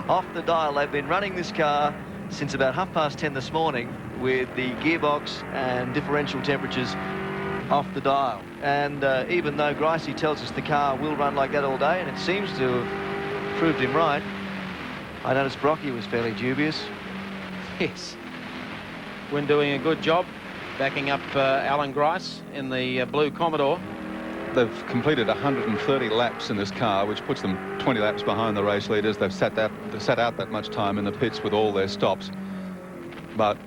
Off the dial. They've been running this car since about 10:30 this morning with the gearbox and differential temperatures off the dial. And even though Gricey tells us the car will run like that all day, and it seems to have proved him right, I noticed Brocky was fairly dubious. Yes. Wynn doing a good job backing up Alan Grice in the blue Commodore. They've completed 130 laps in this car, which puts them 20 laps behind the race leaders. They've sat out that much time in the pits with all their stops. But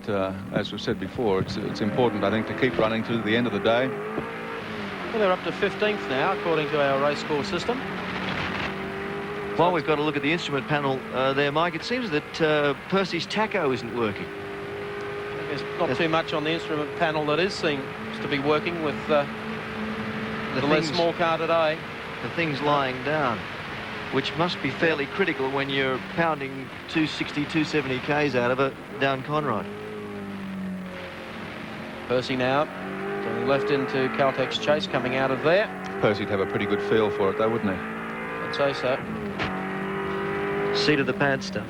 as we've said before, it's important, I think, to keep running to the end of the day. Well, they're up to 15th now, according to our race score system. While we've got a look at the instrument panel there, Mike, it seems that Percy's tacho isn't working. There's not too much on the instrument panel that seems to be working with the less small car today. The thing's lying down, which must be fairly critical when you're pounding 260, 270 Ks out of it down Conrod. Percy now turning left into Caltex Chase, coming out of there. Percy'd have a pretty good feel for it, though, wouldn't he? I'd say so. Seat of the pad stuff.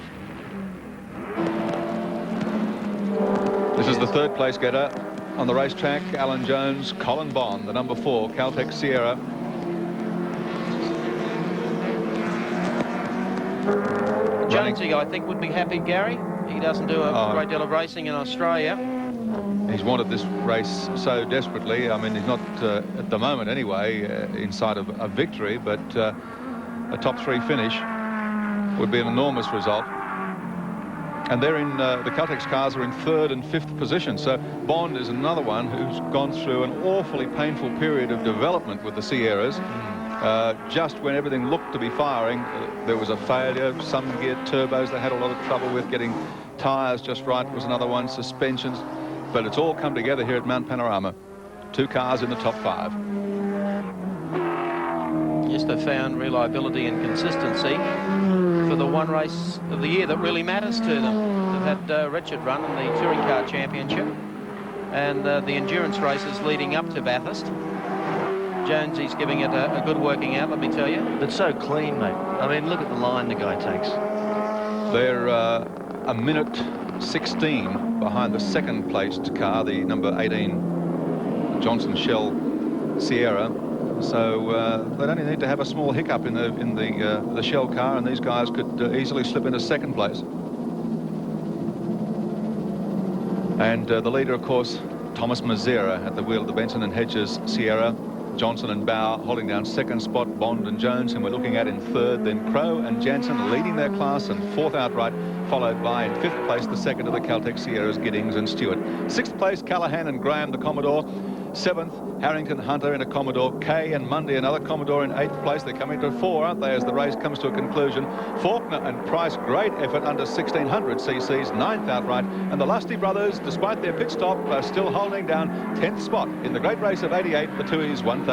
This is the 3rd place getter on the racetrack. Alan Jones, Colin Bond, the number 4, Caltex Sierra. Jonesy, I think, would be happy, Gary. He doesn't do a great deal of racing in Australia. He's wanted this race so desperately. I mean, he's not, at the moment anyway, in sight of a victory, but a top 3 finish would be an enormous result. And they're in, the Caltex cars are in 3rd and 5th position. So Bond is another one who's gone through an awfully painful period of development with the Sierras. Just when everything looked to be firing, there was a failure. Some geared turbos they had a lot of trouble with. Getting tyres just right was another one. Suspensions. But it's all come together here at Mount Panorama. 2 cars in the top 5. Yes, they've found reliability and consistency for the one race of the year that really matters to them. They've had Richard run in the Touring Car Championship and the endurance races leading up to Bathurst. Jonesy's giving it a good working out, let me tell you. But so clean, mate. I mean, look at the line the guy takes. They're a minute 16 behind the 2nd placed car, the number 18 Johnson Shell Sierra. So they'd only need to have a small hiccup in the Shell car, and these guys could easily slip into 2nd place. And the leader, of course, Thomas Mazzera at the wheel of the Benson and Hedges Sierra. Johnson and Bow holding down 2nd spot, Bond and Jones, whom we're looking at in 3rd, then Crowe and Jansen leading their class, and 4th outright, followed by in 5th place the 2nd of the Caltex Sierras, Giddings and Stewart. 6th place, Callahan and Graham, the Commodore. 7th, Harrington, Hunter in a Commodore. Kay and Mundy, another Commodore in 8th place. They're coming to 4, aren't they, as the race comes to a conclusion. Faulkner and Price, great effort under 1600 cc's, 9th outright. And the Lusty brothers, despite their pit stop, are still holding down 10th spot in the great race of 88, the Tooheys 1000.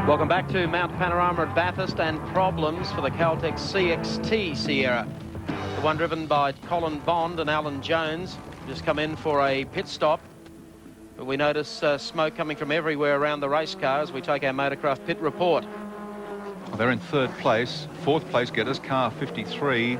Welcome back to Mount Panorama at Bathurst, and problems for the Caltex CXT Sierra. The one driven by Colin Bond and Alan Jones just come in for a pit stop. But we notice smoke coming from everywhere around the race car as we take our Motorcraft pit report. They're in 3rd place. 4th place getters, car 53.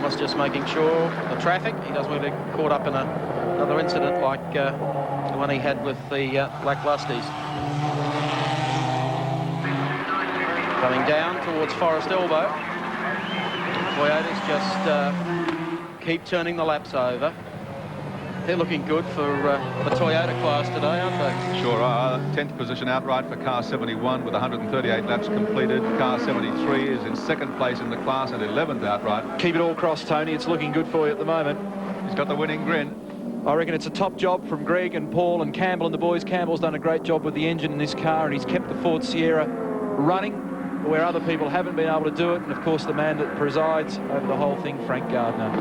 Thomas just making sure the traffic, he doesn't want to get caught up in another incident like the one he had with the Lacklusties. Coming down towards Forest Elbow. Toyotas just keep turning the laps over. They're looking good for the Toyota class today, aren't they? Sure are. 10th position outright for car 71 with 138 laps completed. Car 73 is in second place in the class and 11th outright. Keep it all crossed, Tony. It's looking good for you at the moment. He's got the winning grin. I reckon it's a top job from Greg and Paul and Campbell and the boys. Campbell's done a great job with the engine in this car, and he's kept the Ford Sierra running where other people haven't been able to do it. And of course the man that presides over the whole thing, Frank Gardner.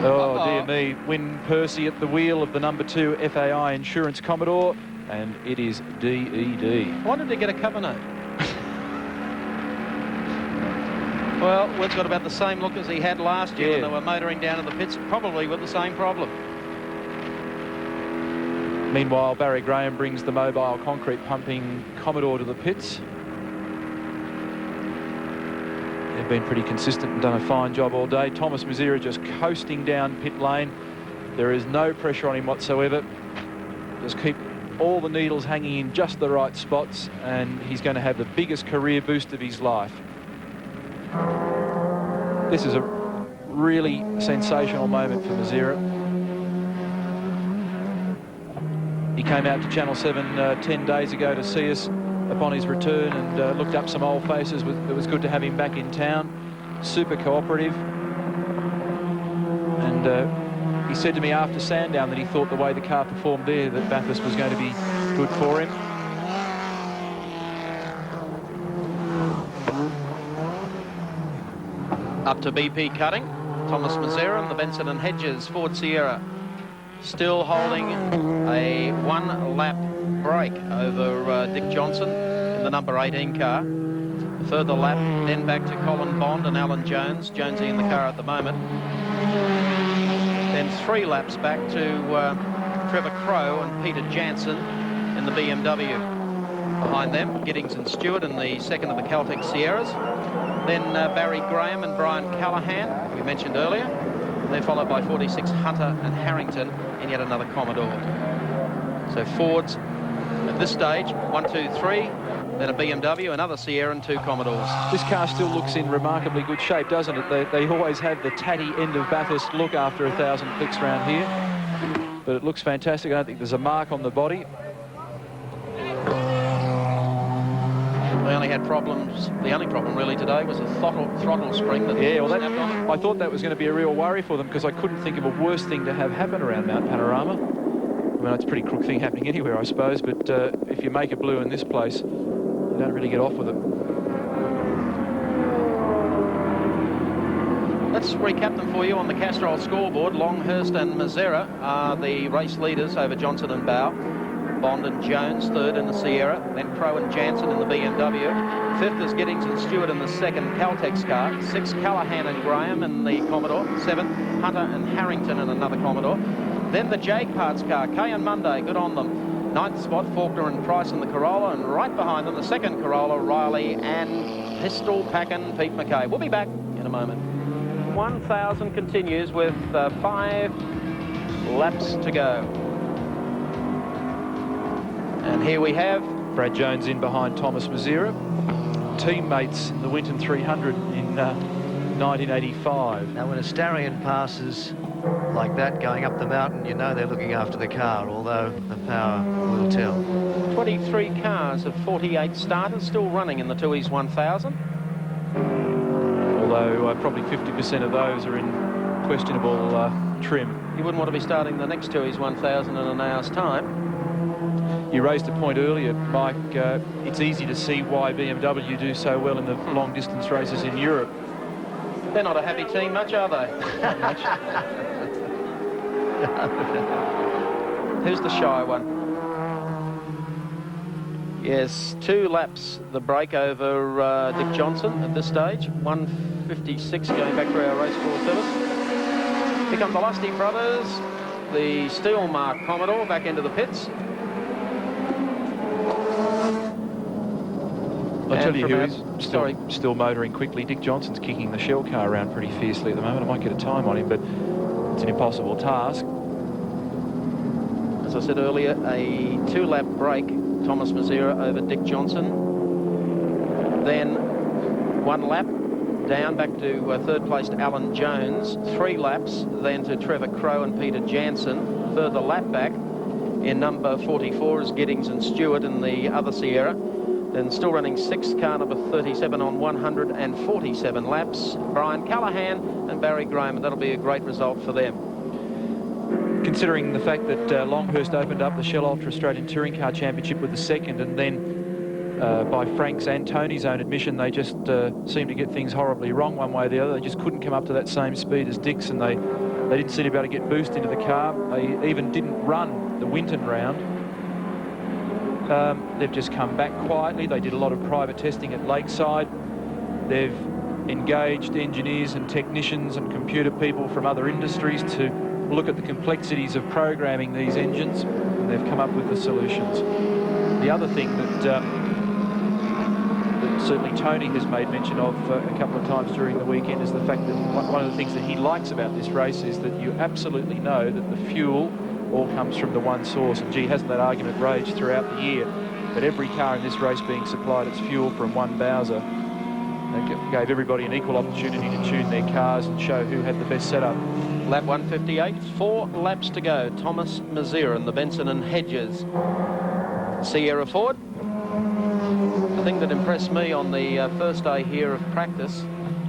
Oh, dear me. Win Percy at the wheel of the number 2 FAI Insurance Commodore, and it is DED. Why did he get a cover note? Well, Wood's got about the same look as he had last year when they were motoring down to the pits, probably with the same problem. Meanwhile, Barry Graham brings the mobile concrete pumping Commodore to the pits. They've been pretty consistent and done a fine job all day. Thomas Mazira just coasting down pit lane. There is no pressure on him whatsoever. Just keep all the needles hanging in just the right spots, and he's going to have the biggest career boost of his life. This is a really sensational moment for Mazira. He came out to Channel 7 10 days ago to see us upon his return and looked up some old faces. It was good to have him back in town. Super cooperative. And he said to me after Sandown that he thought the way the car performed there that Bathurst was going to be good for him. Up to BP cutting. Thomas Mazera and the Benson and Hedges Ford Sierra still holding a 1 lap break over Dick Johnson in the number 18 car. A further lap, then back to Colin Bond and Alan Jones. Jonesy in the car at the moment. Then 3 laps back to Trevor Crowe and Peter Jansen in the BMW. Behind them, Giddings and Stewart in the second of the Caltech Sierras. Then Barry Graham and Brian Callahan, we mentioned earlier. They're followed by 46 Hunter and Harrington in yet another Commodore. So Fords at this stage, 1, 2, 3, then a BMW, another Sierra and 2 Commodores. This car still looks in remarkably good shape, doesn't it? They always have the tatty end of Bathurst look after 1,000 clicks round here. But it looks fantastic. I don't think there's a mark on the body. They only had problems. The only problem really today was the throttle spring that snapped on. I thought that was going to be a real worry for them because I couldn't think of a worse thing to have happen around Mount Panorama. I mean, it's a pretty crook thing happening anywhere, I suppose, but if you make it blue in this place, you don't really get off with it. Let's recap them for you on the Castrol scoreboard. Longhurst and Mazera are the race leaders over Johnson and Bow. Bond and Jones third in the Sierra, then Crowe and Jansen in the BMW. Fifth is Giddings and Stewart in the second Caltex car. 6th, Callahan and Graham in the Commodore. 7th, Hunter and Harrington in another Commodore. Then the J-Carts car, Kay and Monday, good on them. 9th spot, Faulkner and Price in the Corolla, and right behind them, the second Corolla, Riley and Pistol Packin' Pete McKay. We'll be back in a moment. 1,000 continues with 5 laps to go. And here we have Brad Jones in behind Thomas Mazera. Teammates in the Winton 300 in 1985. Now, when a Starion passes like that going up the mountain, you know they're looking after the car, although the power will tell. 23 cars of 48 starters still running in the Tooheys 1000. Although probably 50% of those are in questionable trim. You wouldn't want to be starting the next Tooheys 1000 in an hour's time. You raised a point earlier, Mike. It's easy to see why BMW do so well in the long-distance races in Europe. They're not a happy team much, are they? Who's the shy one? Yes, 2 laps the break over Dick Johnson at this stage. 1:56 going back through our race course service. Here come the Lusty brothers, the steel mark Commodore back into the pits. I'll tell you who from is sorry. still motoring quickly. Dick Johnson's kicking the shell car around pretty fiercely at the moment. I might get a time on him, but it's an impossible task. As I said earlier, a 2-lap break, Thomas Mazera over Dick Johnson. Then 1 lap down back to third placed Alan Jones. 3 laps then to Trevor Crowe and Peter Jansen. Further lap back in number 44 is Giddings and Stewart in the other Sierra. Then still running 6th, car number 37 on 147 laps. Brian Callahan and Barry Graham, and that'll be a great result for them. Considering the fact that Longhurst opened up the Shell Ultra Australian Touring Car Championship with the 2nd, and then by Frank's and Tony's own admission, they just seemed to get things horribly wrong one way or the other. They just couldn't come up to that same speed as Dix, and they didn't seem to be able to get boost into the car. They even didn't run the Winton round. They've just come back quietly. They did a lot of private testing at Lakeside. They've engaged engineers and technicians and computer people from other industries to look at the complexities of programming these engines, and they've come up with the solutions. The other thing that certainly Tony has made mention of a couple of times during the weekend is the fact that one of the things that he likes about this race is that you absolutely know that the fuel all comes from the one source. And gee, hasn't that argument raged throughout the year? But every car in this race being supplied its fuel from one Bowser. They gave everybody an equal opportunity to tune their cars and show who had the best setup. Lap 158, 4 laps to go. Thomas Mazera and the Benson and Hedges Sierra Ford. The thing that impressed me on the first day here of practice,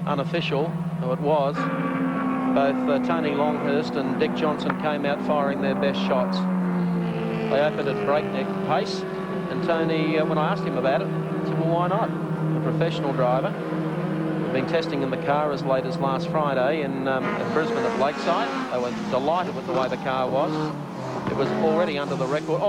unofficial, though it was, both Tony Longhurst and Dick Johnson came out firing their best shots. They opened at breakneck pace, and Tony, when I asked him about it, said, well, why not? A professional driver. Been testing in the car as late as last Friday in at Brisbane at Lakeside. They were delighted with the way the car was. It was already under the record.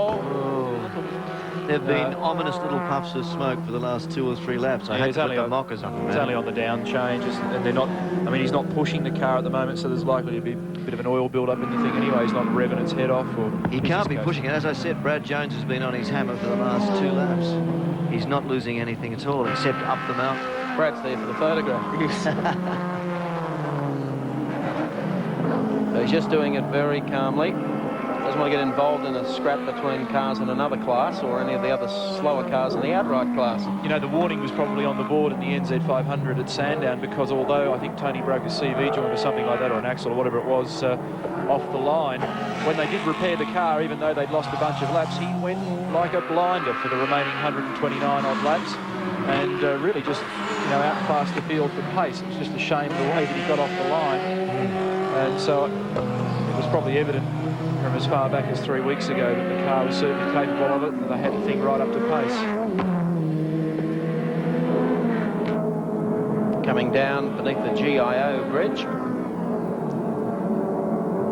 There have been ominous little puffs of smoke for the last 2 or 3 laps. I hate to put the mockers on. It's only on the down changes, and they're not. I mean, he's not pushing the car at the moment, so there's likely to be a bit of an oil build-up in the thing anyway. He's not revving its head off. Or he can't be pushing it. As I said, Brad Jones has been on his hammer for the last 2 laps. He's not losing anything at all, except up the mountain. Brad's there for the photograph. So he's just doing it very calmly. Doesn't want to get involved in a scrap between cars in another class or any of the other slower cars in the outright class. You know, the warning was probably on the board in the NZ500 at Sandown, because although I think Tony broke a CV joint or something like that, or an axle or whatever it was, off the line, when they did repair the car, even though they'd lost a bunch of laps, he went like a blinder for the remaining 129 odd laps, and really just, you know, outclassed the field for pace. It was just a shame the way that he got off the line, and so it was probably evident from as far back as 3 weeks ago that the car was certainly capable of it, and they had the thing right up to pace. Coming down beneath the GIO bridge,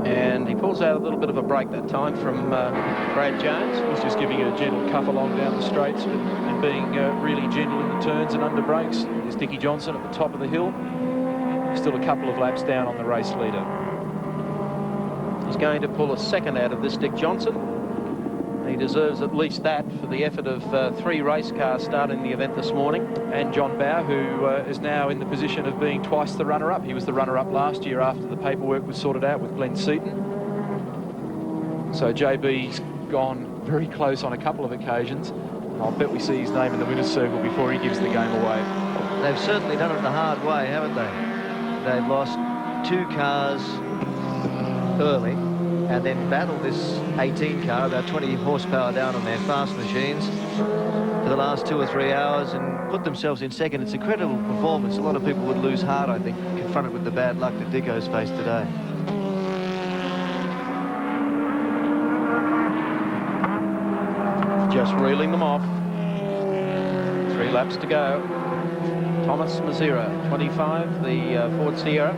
and he pulls out a little bit of a break that time from Brad Jones. He's just giving it a gentle cuff along down the straights and being really gentle in the turns and under brakes. There's Dickie Johnson at the top of the hill, still a couple of laps down on the race leader. He's going to pull a second out of this, Dick Johnson. He deserves at least that for the effort of 3 race cars starting the event this morning. And John Bow, who is now in the position of being twice the runner-up. He was the runner-up last year after the paperwork was sorted out with Glenn Seaton. So JB's gone very close on a couple of occasions. I'll bet we see his name in the winner's circle before he gives the game away. They've certainly done it the hard way, haven't they? They've lost 2 cars early and then battled this 18 car, about 20 horsepower down on their fast machines, for the last 2 or 3 hours and put themselves in second. It's a credible performance. A lot of people would lose heart, I think, confronted with the bad luck that Dicko's faced today. Just reeling them off. 3 laps to go. Thomas Mazera, 25, the Ford Sierra,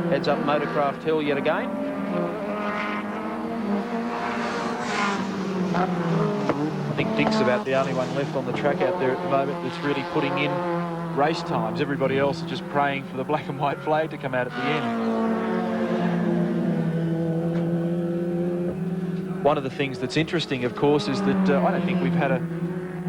heads up Motorcraft Hill yet again. I think Dick's about the only one left on the track out there at the moment that's really putting in race times. Everybody else is just praying for the black and white flag to come out at the end. One of the things that's interesting, of course, is that I don't think we've had a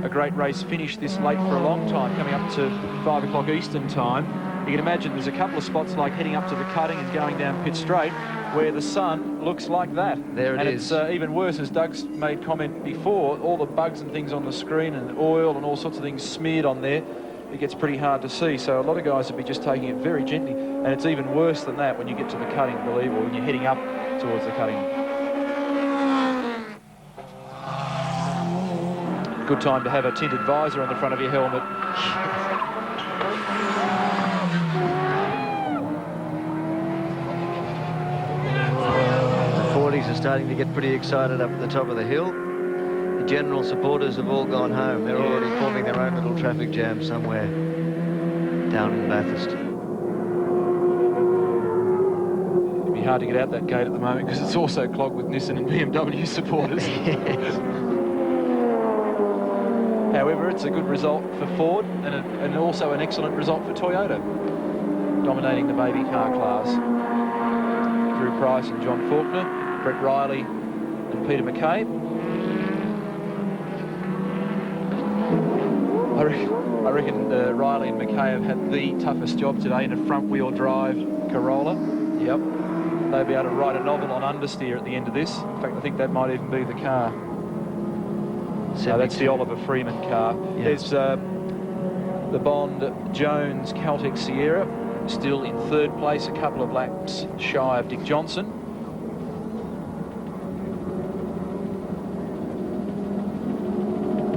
a great race finish this late for a long time, coming up to 5 o'clock Eastern time. You can imagine there's a couple of spots like heading up to the cutting and going down pit straight where the sun looks like that. There it is. And it's even worse, as Doug's made comment before, all the bugs and things on the screen and oil and all sorts of things smeared on there. It gets pretty hard to see, so a lot of guys will be just taking it very gently, and it's even worse than that when you get to the cutting, believe, or when you're heading up towards the cutting. Good time to have a tinted visor on the front of your helmet. The 40s are starting to get pretty excited up at the top of the hill. The general supporters have all gone home. They're already forming their own little traffic jam somewhere down in Bathurst. It'd be hard to get out that gate at the moment because it's also clogged with Nissan and BMW supporters. Yes. However, it's a good result for Ford and also an excellent result for Toyota, dominating the baby car class. Drew Price and John Faulkner, Brett Riley and Peter McCabe. I reckon Riley and McKay have had the toughest job today in a front-wheel drive Corolla. Yep. They'll be able to write a novel on understeer at the end of this. In fact, I think that might even be the car. So that's the Oliver Freeman car. Yep. There's the Bond Jones Caltech Sierra, still in third place, a couple of laps shy of Dick Johnson.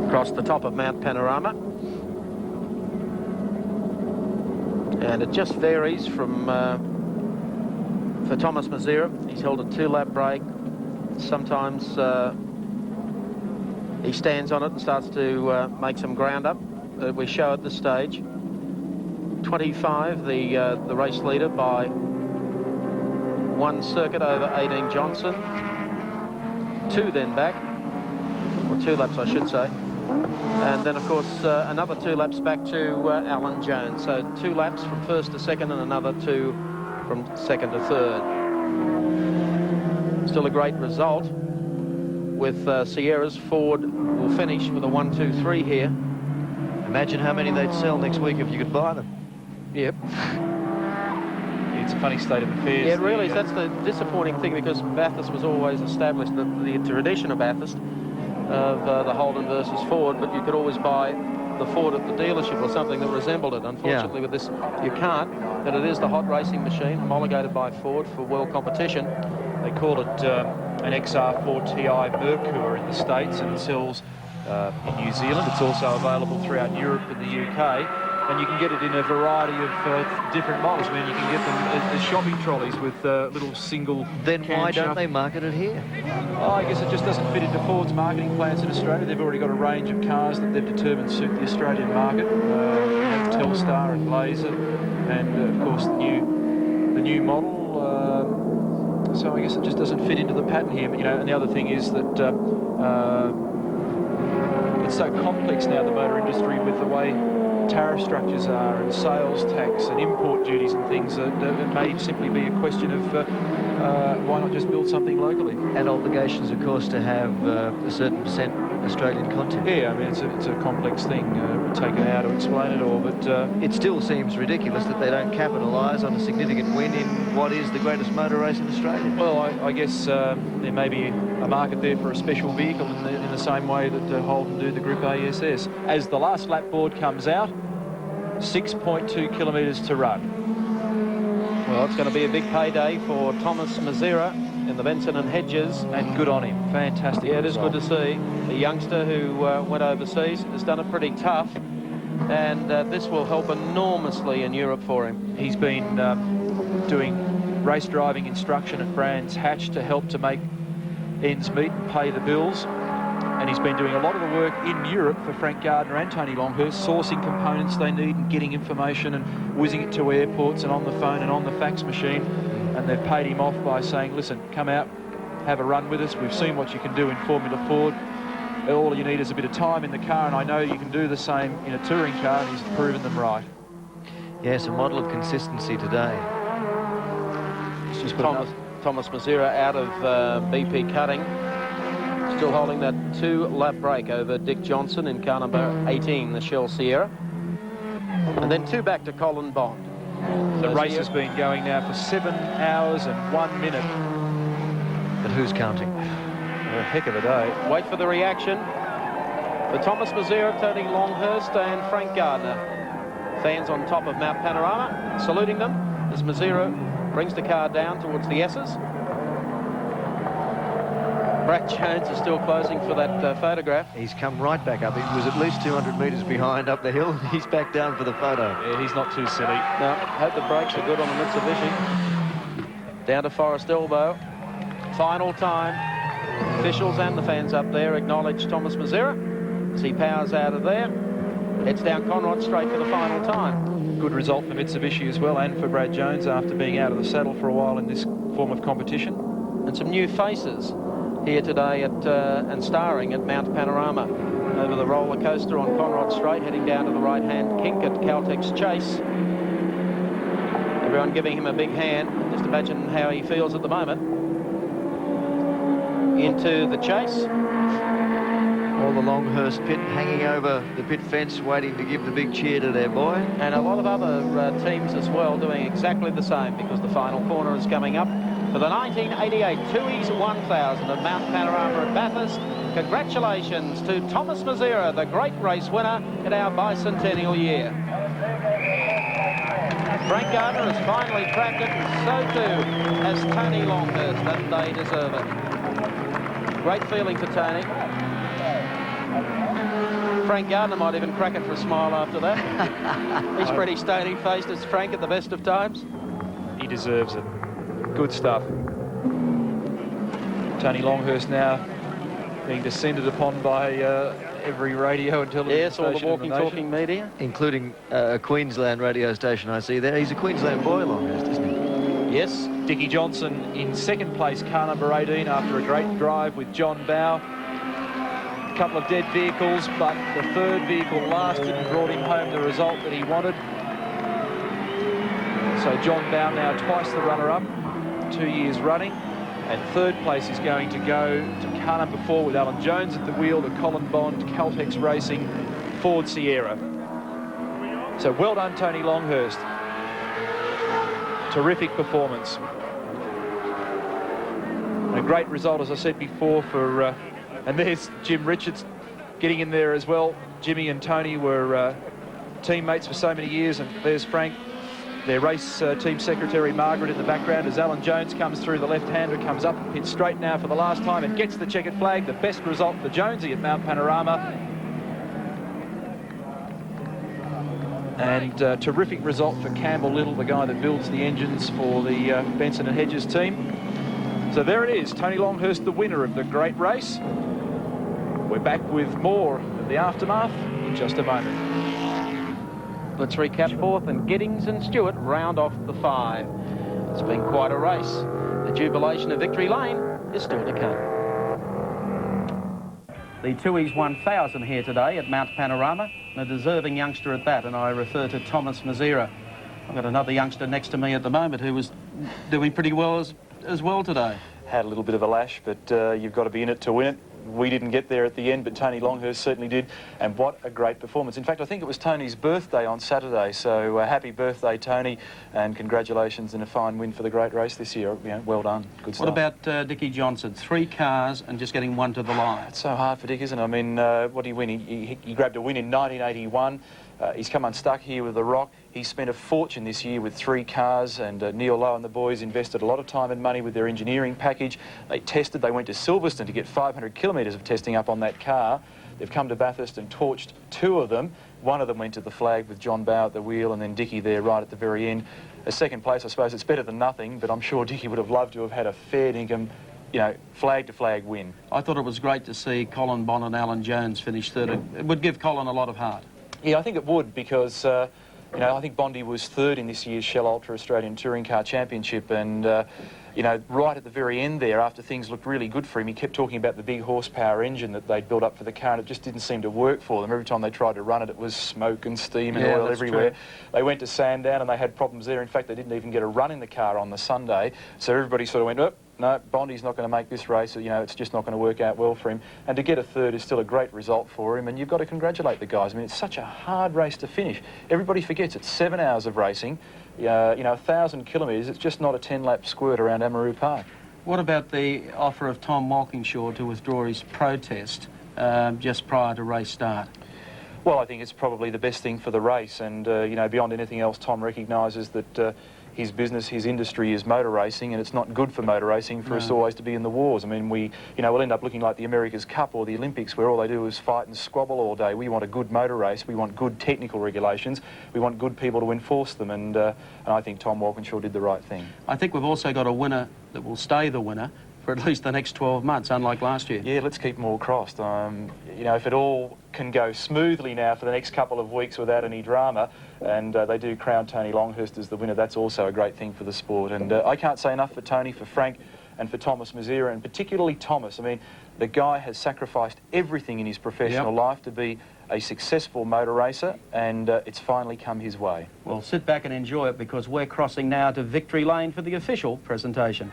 Across the top of Mount Panorama. And it just varies from, for Thomas Mazera, he's held a 2-lap break. Sometimes he stands on it and starts to make some ground up. We show at this stage. 25, the race leader by 1 circuit over 18 Johnson. 2 then back, or 2 laps I should say. And then, of course, another 2 laps back to Alan Jones. So 2 laps from first to second and another 2 from second to third. Still a great result with Sierras. Ford will finish with a 1-2-3 here. Imagine how many they'd sell next week if you could buy them. Yep. It's a funny state of affairs. Yeah, it really is. That's the disappointing thing, because Bathurst was always established, the tradition of Bathurst, of the Holden versus Ford, but you could always buy the Ford at the dealership or something that resembled it. Unfortunately, with this, you can't. But it is the hot racing machine, homologated by Ford for world competition. They call it an XR4 TI Merkur in the States, and it sells in New Zealand. It's also available throughout Europe and the UK. And you can get it in a variety of different models. I mean, you can get them as shopping trolleys with little single... Then why don't they market it here? Oh, I guess it just doesn't fit into Ford's marketing plans in Australia. They've already got a range of cars that they've determined suit the Australian market. You have Telstar and Blazer, and of course the new model. So I guess it just doesn't fit into the pattern here. But, you know, and the other thing is that it's so complex now, the motor industry, with the way tariff structures are and sales tax and import duties and things, that it may simply be a question of why not just build something locally. And obligations, of course, to have a certain percent Australian content. Yeah, I mean, it's a complex thing. Take it out to explain it all, but... it still seems ridiculous that they don't capitalise on a significant win in what is the greatest motor race in Australia. Well, I guess there may be a market there for a special vehicle in the same way that Holden do the Group ASS. As the last lap board comes out, 6.2 kilometres to run. Well, it's going to be a big payday for Thomas Mazera in the Benson and Hedges. And good on him. Fantastic. Yeah, it is good to see. The youngster who went overseas has done it pretty tough, and this will help enormously in Europe for him. He's been doing race driving instruction at Brands Hatch to help to make ends meet and pay the bills. And he's been doing a lot of the work in Europe for Frank Gardner and Tony Longhurst, sourcing components they need and getting information and whizzing it to airports and on the phone and on the fax machine. And they've paid him off by saying, listen, come out, have a run with us. We've seen what you can do in Formula Ford. All you need is a bit of time in the car, and I know you can do the same in a touring car, and he's proven them right. Yes, a model of consistency today. Thomas Mazera out of BP Cutting. Still holding that 2-lap break over Dick Johnson in car number 18, the Shell Sierra. And then 2 back to Colin Bond. The race has been going now for 7 hours and 1 minute. But who's counting? A heck of a day. Wait for the reaction. For Thomas Mazera, Tony Longhurst and Frank Gardner. Fans on top of Mount Panorama saluting them as Mazera brings the car down towards the S's. Brad Jones is still closing for that photograph. He's come right back up. He was at least 200 metres behind up the hill. He's back down for the photo. Yeah, he's not too silly. No, hope the brakes are good on the Mitsubishi. Down to Forest Elbow. Final time. Officials and the fans up there acknowledge Thomas Mazera as he powers out of there. Heads down Conrod Straight for the final time. Good result for Mitsubishi as well, and for Brad Jones after being out of the saddle for a while in this form of competition. And some new faces here today at and starring at Mount Panorama. Over the roller coaster on Conrod Straight, heading down to the right-hand kink at Caltex Chase. Everyone giving him a big hand. Just imagine how he feels at the moment. Into the chase. All the Longhurst pit hanging over the pit fence, waiting to give the big cheer to their boy. And a lot of other teams as well doing exactly the same, because the final corner is coming up for the 1988 Tooheys 1000 of Mount Panorama at Bathurst. Congratulations to Thomas Mazera, the great race winner in our bicentennial year. Frank Gardner has finally cracked it, and so too has Tony Longhurst, and they deserve it. Great feeling for Tony. Frank Gardner might even crack it for a smile after that. He's pretty stony-faced as Frank at the best of times. He deserves it. Good stuff. Tony Longhurst now being descended upon by every radio and television yes, all the station walking, talking media. Including a Queensland radio station I see there. He's a Queensland boy, Longhurst, isn't he? Yes. Dickie Johnson in second place, car number 18, after a great drive with John Bowe. A couple of dead vehicles, but the third vehicle lasted and brought him home the result that he wanted. So John Bowe now twice the runner-up, 2 years running. And third place is going to go to car number 4 with Alan Jones at the wheel, the Colin Bond Caltex Racing Ford Sierra. So well done, Tony Longhurst. Terrific performance. A great result, as I said before, for... and there's Jim Richards getting in there as well. Jimmy and Tony were teammates for so many years, and there's Frank. Their race team secretary, Margaret, in the background as Alan Jones comes through. The left-hander comes up, pits straight now for the last time and gets the checkered flag. The best result for Jonesy at Mount Panorama. And terrific result for Campbell Little, the guy that builds the engines for the Benson and Hedges team. So there it is, Tony Longhurst, the winner of the great race. We're back with more of the aftermath in just a moment. Let's recap. Fourth and Giddings and Stewart round off the 5. It's been quite a race. The jubilation of Victory Lane is still to come. The Tooheys 1000 here today at Mount Panorama. A deserving youngster at that, and I refer to Thomas Mazera. I've got another youngster next to me at the moment who was doing pretty well as well today. Had a little bit of a lash, but you've got to be in it to win it. We didn't get there at the end, but Tony Longhurst certainly did, and what a great performance. In fact, I think it was Tony's birthday on Saturday, so happy birthday, Tony, and congratulations and a fine win for the great race this year. You know, well done, good stuff. What about Dickie Johnson? 3 cars and just getting 1 to the line. It's so hard for Dick, isn't it? I mean, what did he win? He grabbed a win in 1981. He's come unstuck here with the Rock. He spent a fortune this year with 3 cars, and Neil Lowe and the boys invested a lot of time and money with their engineering package. They tested, they went to Silverstone to get 500 kilometres of testing up on that car. They've come to Bathurst and torched 2 of them. One of them went to the flag with John Bowe at the wheel, and then Dickie there right at the very end. A second place, I suppose, it's better than nothing, but I'm sure Dickie would have loved to have had a fair dinkum, you know, flag-to-flag win. I thought it was great to see Colin Bond and Alan Jones finish third. It would give Colin a lot of heart. Yeah, I think it would, because, you know, I think Bondi was 3rd in this year's Shell Ultra Australian Touring Car Championship, and, you know, right at the very end there, after things looked really good for him, he kept talking about the big horsepower engine that they'd built up for the car, and it just didn't seem to work for them. Every time they tried to run it, it was smoke and steam and oil everywhere. True. They went to Sandown and they had problems there. In fact, they didn't even get a run in the car on the Sunday, so everybody sort of went, oh, no, Bondi's not going to make this race. You know, it's just not going to work out well for him. And to get a third is still a great result for him, and you've got to congratulate the guys. I mean, it's such a hard race to finish. Everybody forgets it's 7 hours of racing, you know, 1,000 kilometres. It's just not a 10-lap squirt around Amaroo Park. What about the offer of Tom Walkinshaw to withdraw his protest just prior to race start? Well, I think it's probably the best thing for the race, and you know, beyond anything else, Tom recognises that his business, his industry is motor racing, and it's not good for motor racing for us always to be in the wars. I mean, we'll end up looking like the America's Cup or the Olympics, where all they do is fight and squabble all day. We want a good motor race. We want good technical regulations. We want good people to enforce them, and I think Tom Walkinshaw did the right thing. I think we've also got a winner that will stay the winner for at least the next 12 months, unlike last year. Yeah, let's keep them all crossed. You know, if it all can go smoothly now for the next couple of weeks without any drama, and they do crown Tony Longhurst as the winner, that's also a great thing for the sport. And I can't say enough for Tony, for Frank, and for Thomas Mazera, and particularly Thomas. I mean, the guy has sacrificed everything in his professional life to be a successful motor racer, and it's finally come his way. Well, sit back and enjoy it, because we're crossing now to Victory Lane for the official presentation.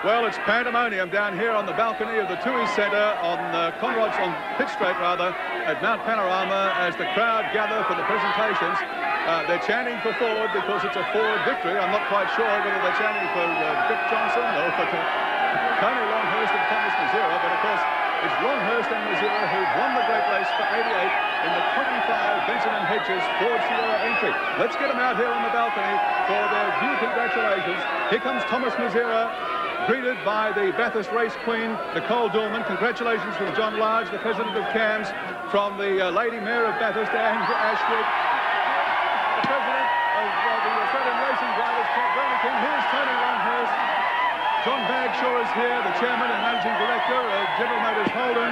Well, it's pandemonium down here on the balcony of the Toohey Centre on Conrod's, on Pitt Straight rather, at Mount Panorama, as the crowd gather for the presentations. They're chanting for Ford because it's a Ford victory. I'm not quite sure whether they're chanting for Dick Johnson or for Tony Longhurst and Thomas Mazera, but of course it's Longhurst and Mazera who've won the great race for 88 in the 25 Benson and Hedges Ford Sierra entry. Let's get them out here on the balcony for their due congratulations. Here comes Thomas Mazera, greeted by the Bathurst race queen, Nicole Dorman. Congratulations from John Large, the president of CAMS, from the Lady Mayor of Bathurst, Anne Ashwood, the president of the Australian Racing Drivers Club, Burlington. Here's Tony Longhurst. John Bagshaw is here, the chairman and managing director of General Motors Holden.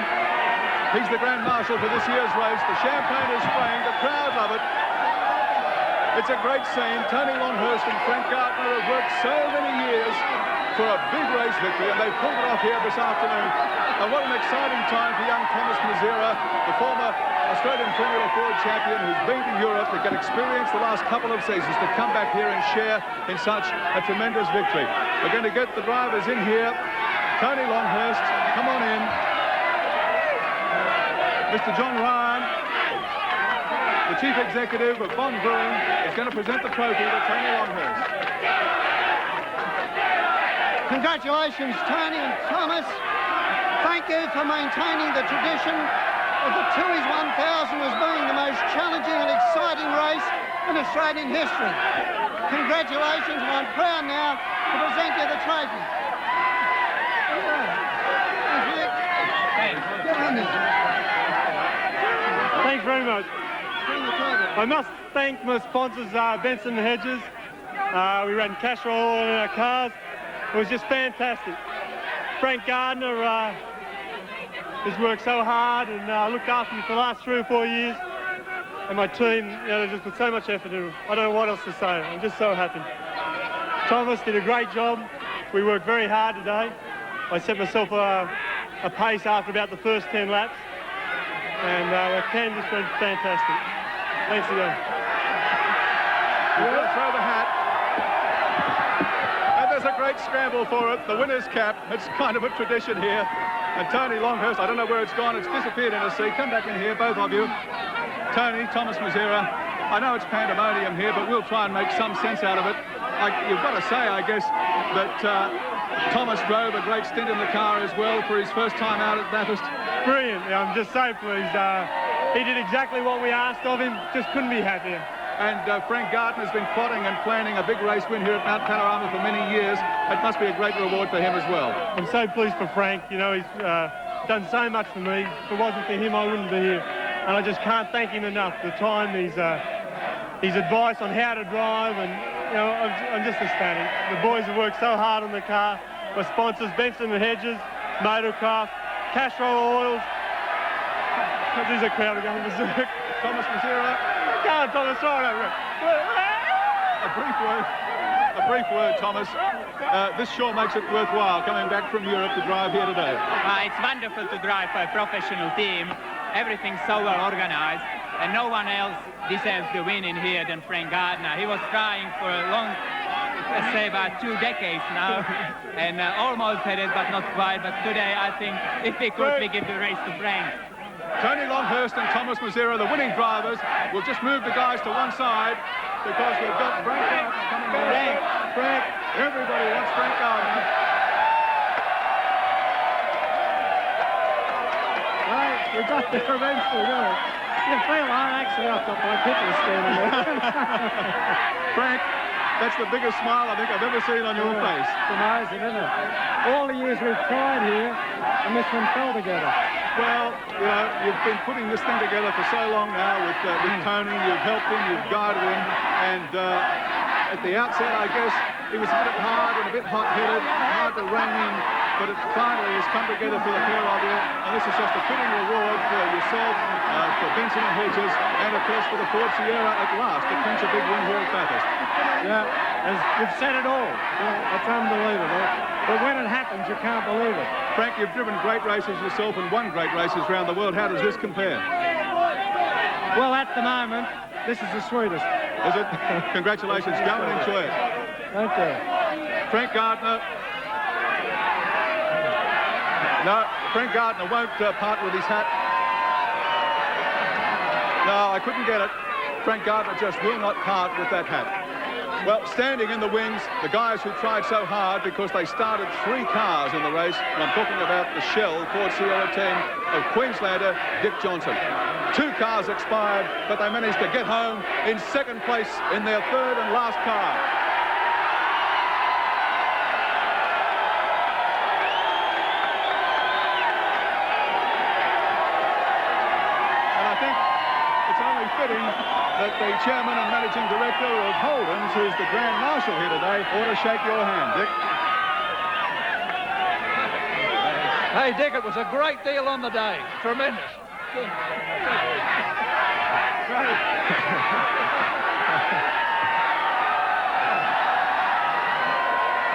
He's the Grand Marshal for this year's race. The champagne is spraying, the crowd love it. It's a great scene. Tony Longhurst and Frank Gardner have worked so many years for a big race victory, and they've pulled it off here this afternoon. And what an exciting time for young Thomas Mazera, the former Australian Formula Ford champion who's been to Europe to get experience the last couple of seasons, to come back here and share in such a tremendous victory. We're going to get the drivers in here. Tony Longhurst, come on in. Mr. John Ryan, the chief executive of Bond Brewing, is going to present the trophy to Tony Longhurst. Congratulations, Tony and Thomas. Thank you for maintaining the tradition of the Tooheys 1000 as being the most challenging and exciting race in Australian history. Congratulations, and I'm proud now to present you the trophy. Thanks very much. I must thank my sponsors, Benson and Hedges. We ran cash roll in our cars. It was just fantastic. Frank Gardner has worked so hard and looked after me for the last 3 or 4 years. And my team, you know, just put so much effort in. I don't know what else to say. I'm just so happy. Thomas did a great job. We worked very hard today. I set myself a pace after about the first 10 laps. And the canvas went fantastic. Thanks again. You're going to throw the hat. There's a great scramble for it, the winner's cap. It's kind of a tradition here. And Tony Longhurst, I don't know where it's gone. It's disappeared in a sea. Come back in here, both of you. Tony, Thomas Mazera. I know it's pandemonium here, but we'll try and make some sense out of it. You've got to say, I guess, that Thomas drove a great stint in the car as well for his first time out at Bathurst. Brilliant. I'm just so pleased. He did exactly what we asked of him. Just couldn't be happier. And Frank Gardner's been plotting and planning a big race win here at Mount Panorama for many years. It must be a great reward for him as well. I'm so pleased for Frank. You know, he's done so much for me. If it wasn't for him, I wouldn't be here. And I just can't thank him enough. The time, his advice on how to drive, and you know, I'm just ecstatic. The boys have worked so hard on the car. My sponsors, Benson and Hedges, Motorcraft, Castro Oils. There's a crowd going berserk. Thomas Mazera. Go on, Thomas, throw it over. A brief word, Thomas. This sure makes it worthwhile coming back from Europe to drive here today. It's wonderful to drive for a professional team. Everything's so well organized, and no one else deserves the win in here than Frank Gardner. He was trying for a long let's say, about 2 decades now, and almost had it, but not quite. But today, I think, if we could, we give the race to Frank. Tony Longhurst and Thomas Mazzera, the winning drivers, will just move the guys to one side because we've got Frank Gardner coming in. Frank, everybody wants Frank Gardner. Right, we got there eventually, don't we? You feel actually I've got my people standing there. Frank, that's the biggest smile I think I've ever seen on your face. It's amazing, isn't it? All the years we've tried here, and this one fell together. Well, you know, you've been putting this thing together for so long now with Tony. You've helped him, you've guided him, and at the outset, I guess, he was a bit hard and a bit hot-headed, hard to rein in, but it finally has come together for the pair of you, and this is just a fitting reward for yourself, for Benson and Hedges, and of course for the Ford Sierra at last to clinch a big win here at Bathurst. Yeah, as you've said it all. It's unbelievable. But when it happens, you can't believe it. Frank, you've driven great races yourself and won great races around the world. How does this compare? Well, at the moment, this is the sweetest. Is it? Congratulations. Go and enjoy it. Thank you. Frank Gardner. No, Frank Gardner won't part with his hat. No, I couldn't get it. Frank Gardner just will not part with that hat. Well, standing in the wings, the guys who tried so hard because they started 3 cars in the race, and I'm talking about the Shell Ford Sierra team of Queenslander Dick Johnson. 2 cars expired, but they managed to get home in 2nd place in their 3rd and last car. And I think it's only fitting that the chairman and managing director of Holden's, who's the Grand Marshal here today, ought to shake your hand, Dick. Hey, Dick, it was a great deal on the day. Tremendous.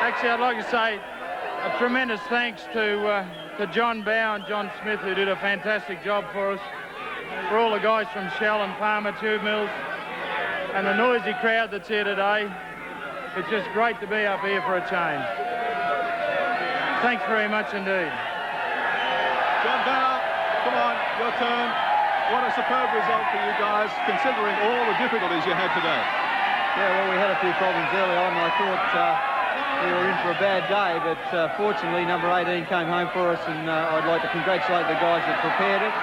Actually, I'd like to say a tremendous thanks to John Bow and John Smith, who did a fantastic job for us, for all the guys from Shell and Palmer Tube Mills, and the noisy crowd that's here today. It's just great to be up here for a change. Thanks very much indeed. John Bow, come on, your turn. What a superb result for you guys, considering all the difficulties you had today. Yeah, well, we had a few problems early on, and I thought we were in for a bad day, but fortunately, number 18 came home for us, and I'd like to congratulate the guys that prepared it.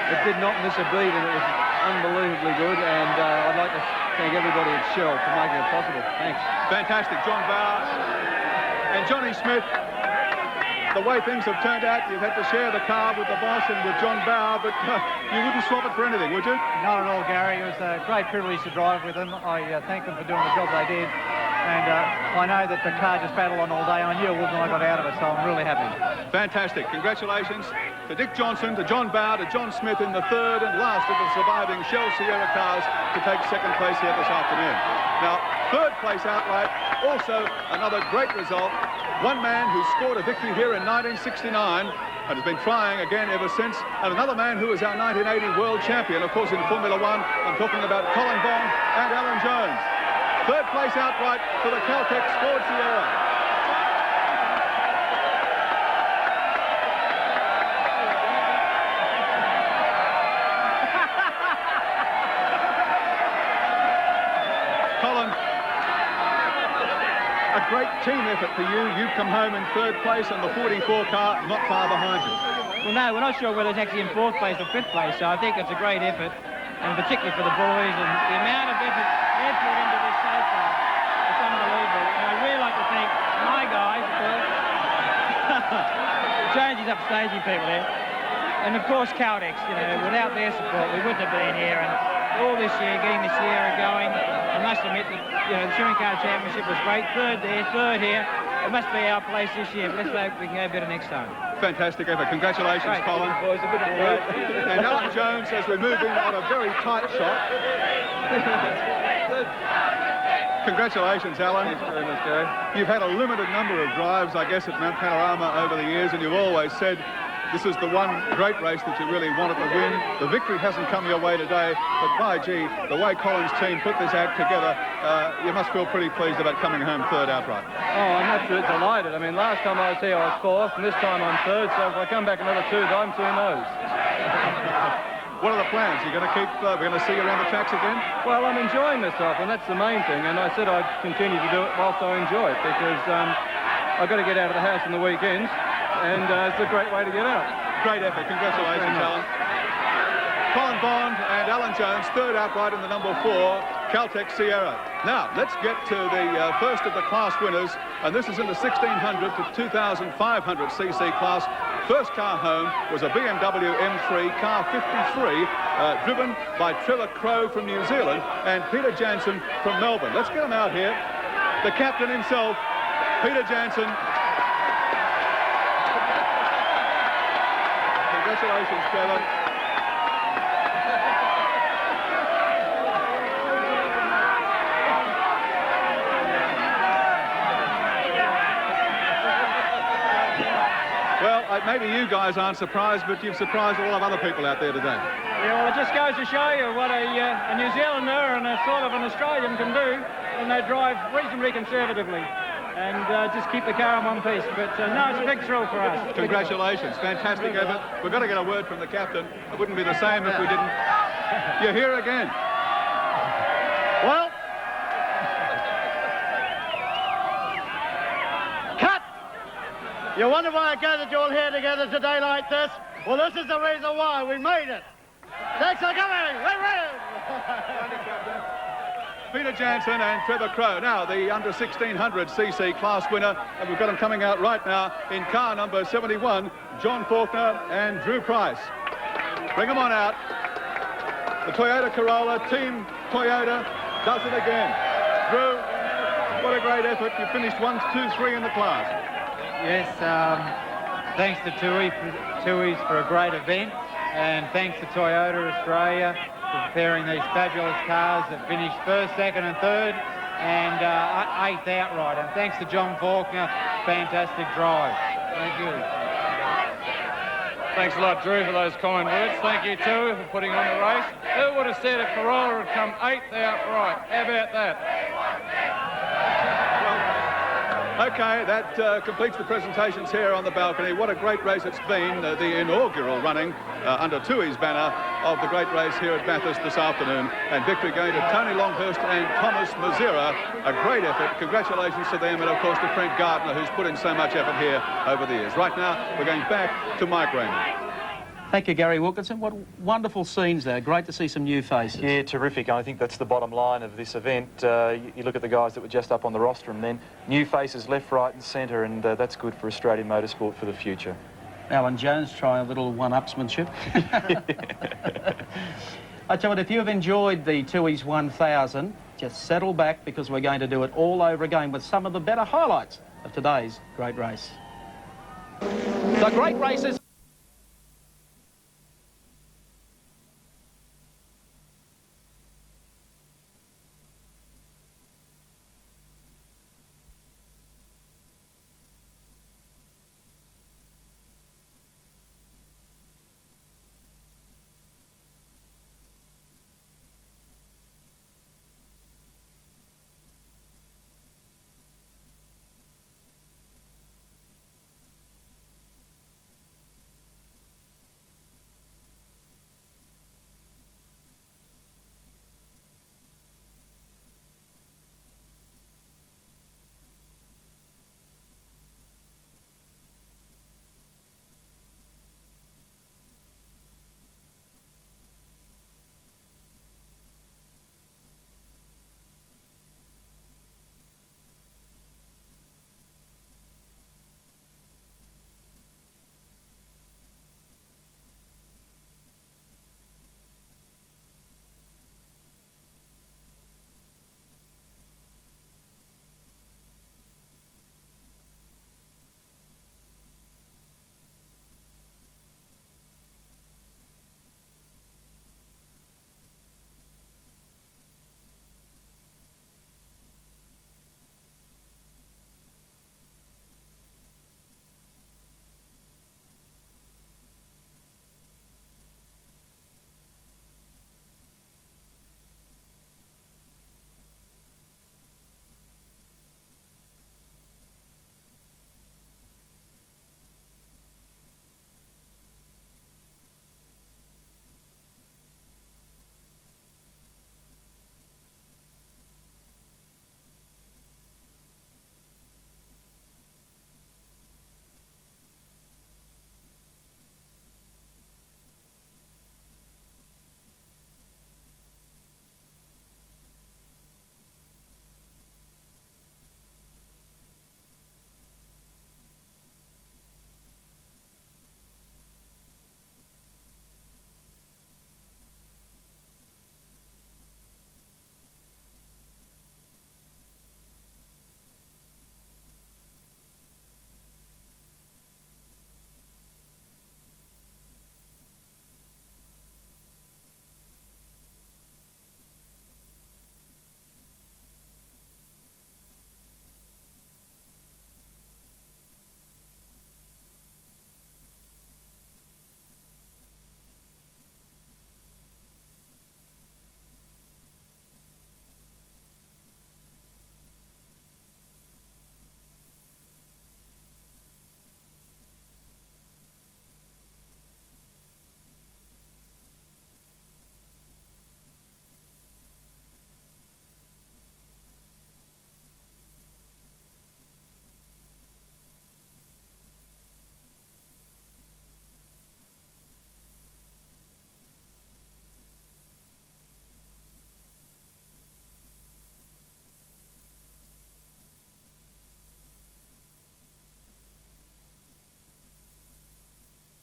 It did not miss a beat, and it was unbelievably good, and I'd like to thank everybody at Shell for making it possible. Thanks. Fantastic, John Bow. And Johnny Smith, the way things have turned out, you've had to share the car with the boss and with John Bow, but you wouldn't swap it for anything, would you? Not at all, Gary. It was a great privilege to drive with them. I thank them for doing the job they did. And I know that the car just battled on all day. I knew it would when I got out of it, so I'm really happy. Fantastic. Congratulations to Dick Johnson, to John Bow, to John Smith in the 3rd and last of the surviving Shell Sierra cars to take 2nd place here this afternoon. Now, 3rd place outright, also another great result. One man who scored a victory here in 1969 and has been trying again ever since, and another man who is our 1980 world champion, of course, in Formula One. I'm talking about Colin Bond and Alan Jones. 3rd place outright for the Caltex Ford Sierra. Colin, a great team effort for you. You've come home in 3rd place and the 44 car not far behind you. Well, no, we're not sure whether it's actually in 4th place or 5th place, so I think it's a great effort, and particularly for the boys, and the amount of effort they've put into this so far. It's unbelievable. And I'd really like to thank my guys, of course. Jonesy's upstaging people there. And of course, Caltex, you know, without their support, we wouldn't have been here. And all this year, getting this year going, I must admit that, you know, the Touring Car Championship was great. 3rd there, 3rd here. It must be our place this year, but let's hope we can go better next time. Fantastic effort. Congratulations, Great. Colin. Boys, a bit of work. And Alan Jones, as we move in on a very tight shot. Congratulations, Alan. Thanks very much, Gary. You've had a limited number of drives, I guess, at Mount Panorama over the years, and you've always said this is the one great race that you really wanted to win. The victory hasn't come your way today, but by gee, the way Collins' team put this act together, you must feel pretty pleased about coming home third outright. Oh, I'm absolutely delighted. I mean, last time I was here I was fourth, and this time I'm third, so if I come back another 2 times, who knows? What are the plans? You're going to keep, we're going to see you around the tracks again? Well, I'm enjoying myself, and that's the main thing, and I said I'd continue to do it whilst I enjoy it, because I've got to get out of the house on the weekends, and it's a great way to get out. Great effort. Congratulations, Alan. Colin Bond and Alan Jones, third outright in the number 4, Caltech Sierra. Now, let's get to the first of the class winners, and this is in the 1600 to 2500cc class. First car home was a BMW M3, car 53, driven by Trevor Crowe from New Zealand and Peter Jansen from Melbourne. Let's get him out here. The captain himself, Peter Jansen. Congratulations, Trevor. Well, maybe you guys aren't surprised, but you've surprised a lot of other people out there today. Yeah, well, it just goes to show you what a New Zealander and a sort of an Australian can do when they drive reasonably conservatively and just keep the car in one piece. But no, it's a big thrill for us. Congratulations, fantastic effort. We've got to get a word from the captain. It wouldn't be the same if we didn't. You're here again. Well, cut! You wonder why I gathered you all here together today like this? Well, this is the reason why. We made it. Thanks for coming. Peter Jansen and Trevor Crowe. Now, the under 1600cc class winner, and we've got them coming out right now in car number 71, John Faulkner and Drew Price. Bring them on out. The Toyota Corolla, Team Toyota, does it again. Drew, what a great effort. You finished 1, 2, 3 in the class. Yes, thanks to Tui's for a great event, and thanks to Toyota Australia for preparing these fabulous cars that finished first, second and third, and 8th outright. And thanks to John Faulkner, fantastic drive. Thank you. Thanks a lot, Drew, for those kind words. Thank you, too, for putting on the race. Who would have said a Corolla would come 8th outright? How about that? Okay, that completes the presentations here on the balcony. What a great race it's been, the inaugural running under Tui's banner of the great race here at Bathurst this afternoon. And victory going to Tony Longhurst and Thomas Mazira. A great effort. Congratulations to them, and of course to Frank Gardner, who's put in so much effort here over the years. Right now, we're going back to Mike Raymond. Thank you, Gary Wilkinson. What wonderful scenes there. Great to see some new faces. Yeah, terrific. I think that's the bottom line of this event. You look at the guys that were just up on the roster and then new faces left, right and centre, and that's good for Australian motorsport for the future. Alan Jones trying a little one-upsmanship. I tell you what, if you have enjoyed the Tui's 1000, just settle back because we're going to do it all over again with some of the better highlights of today's great race. The great races.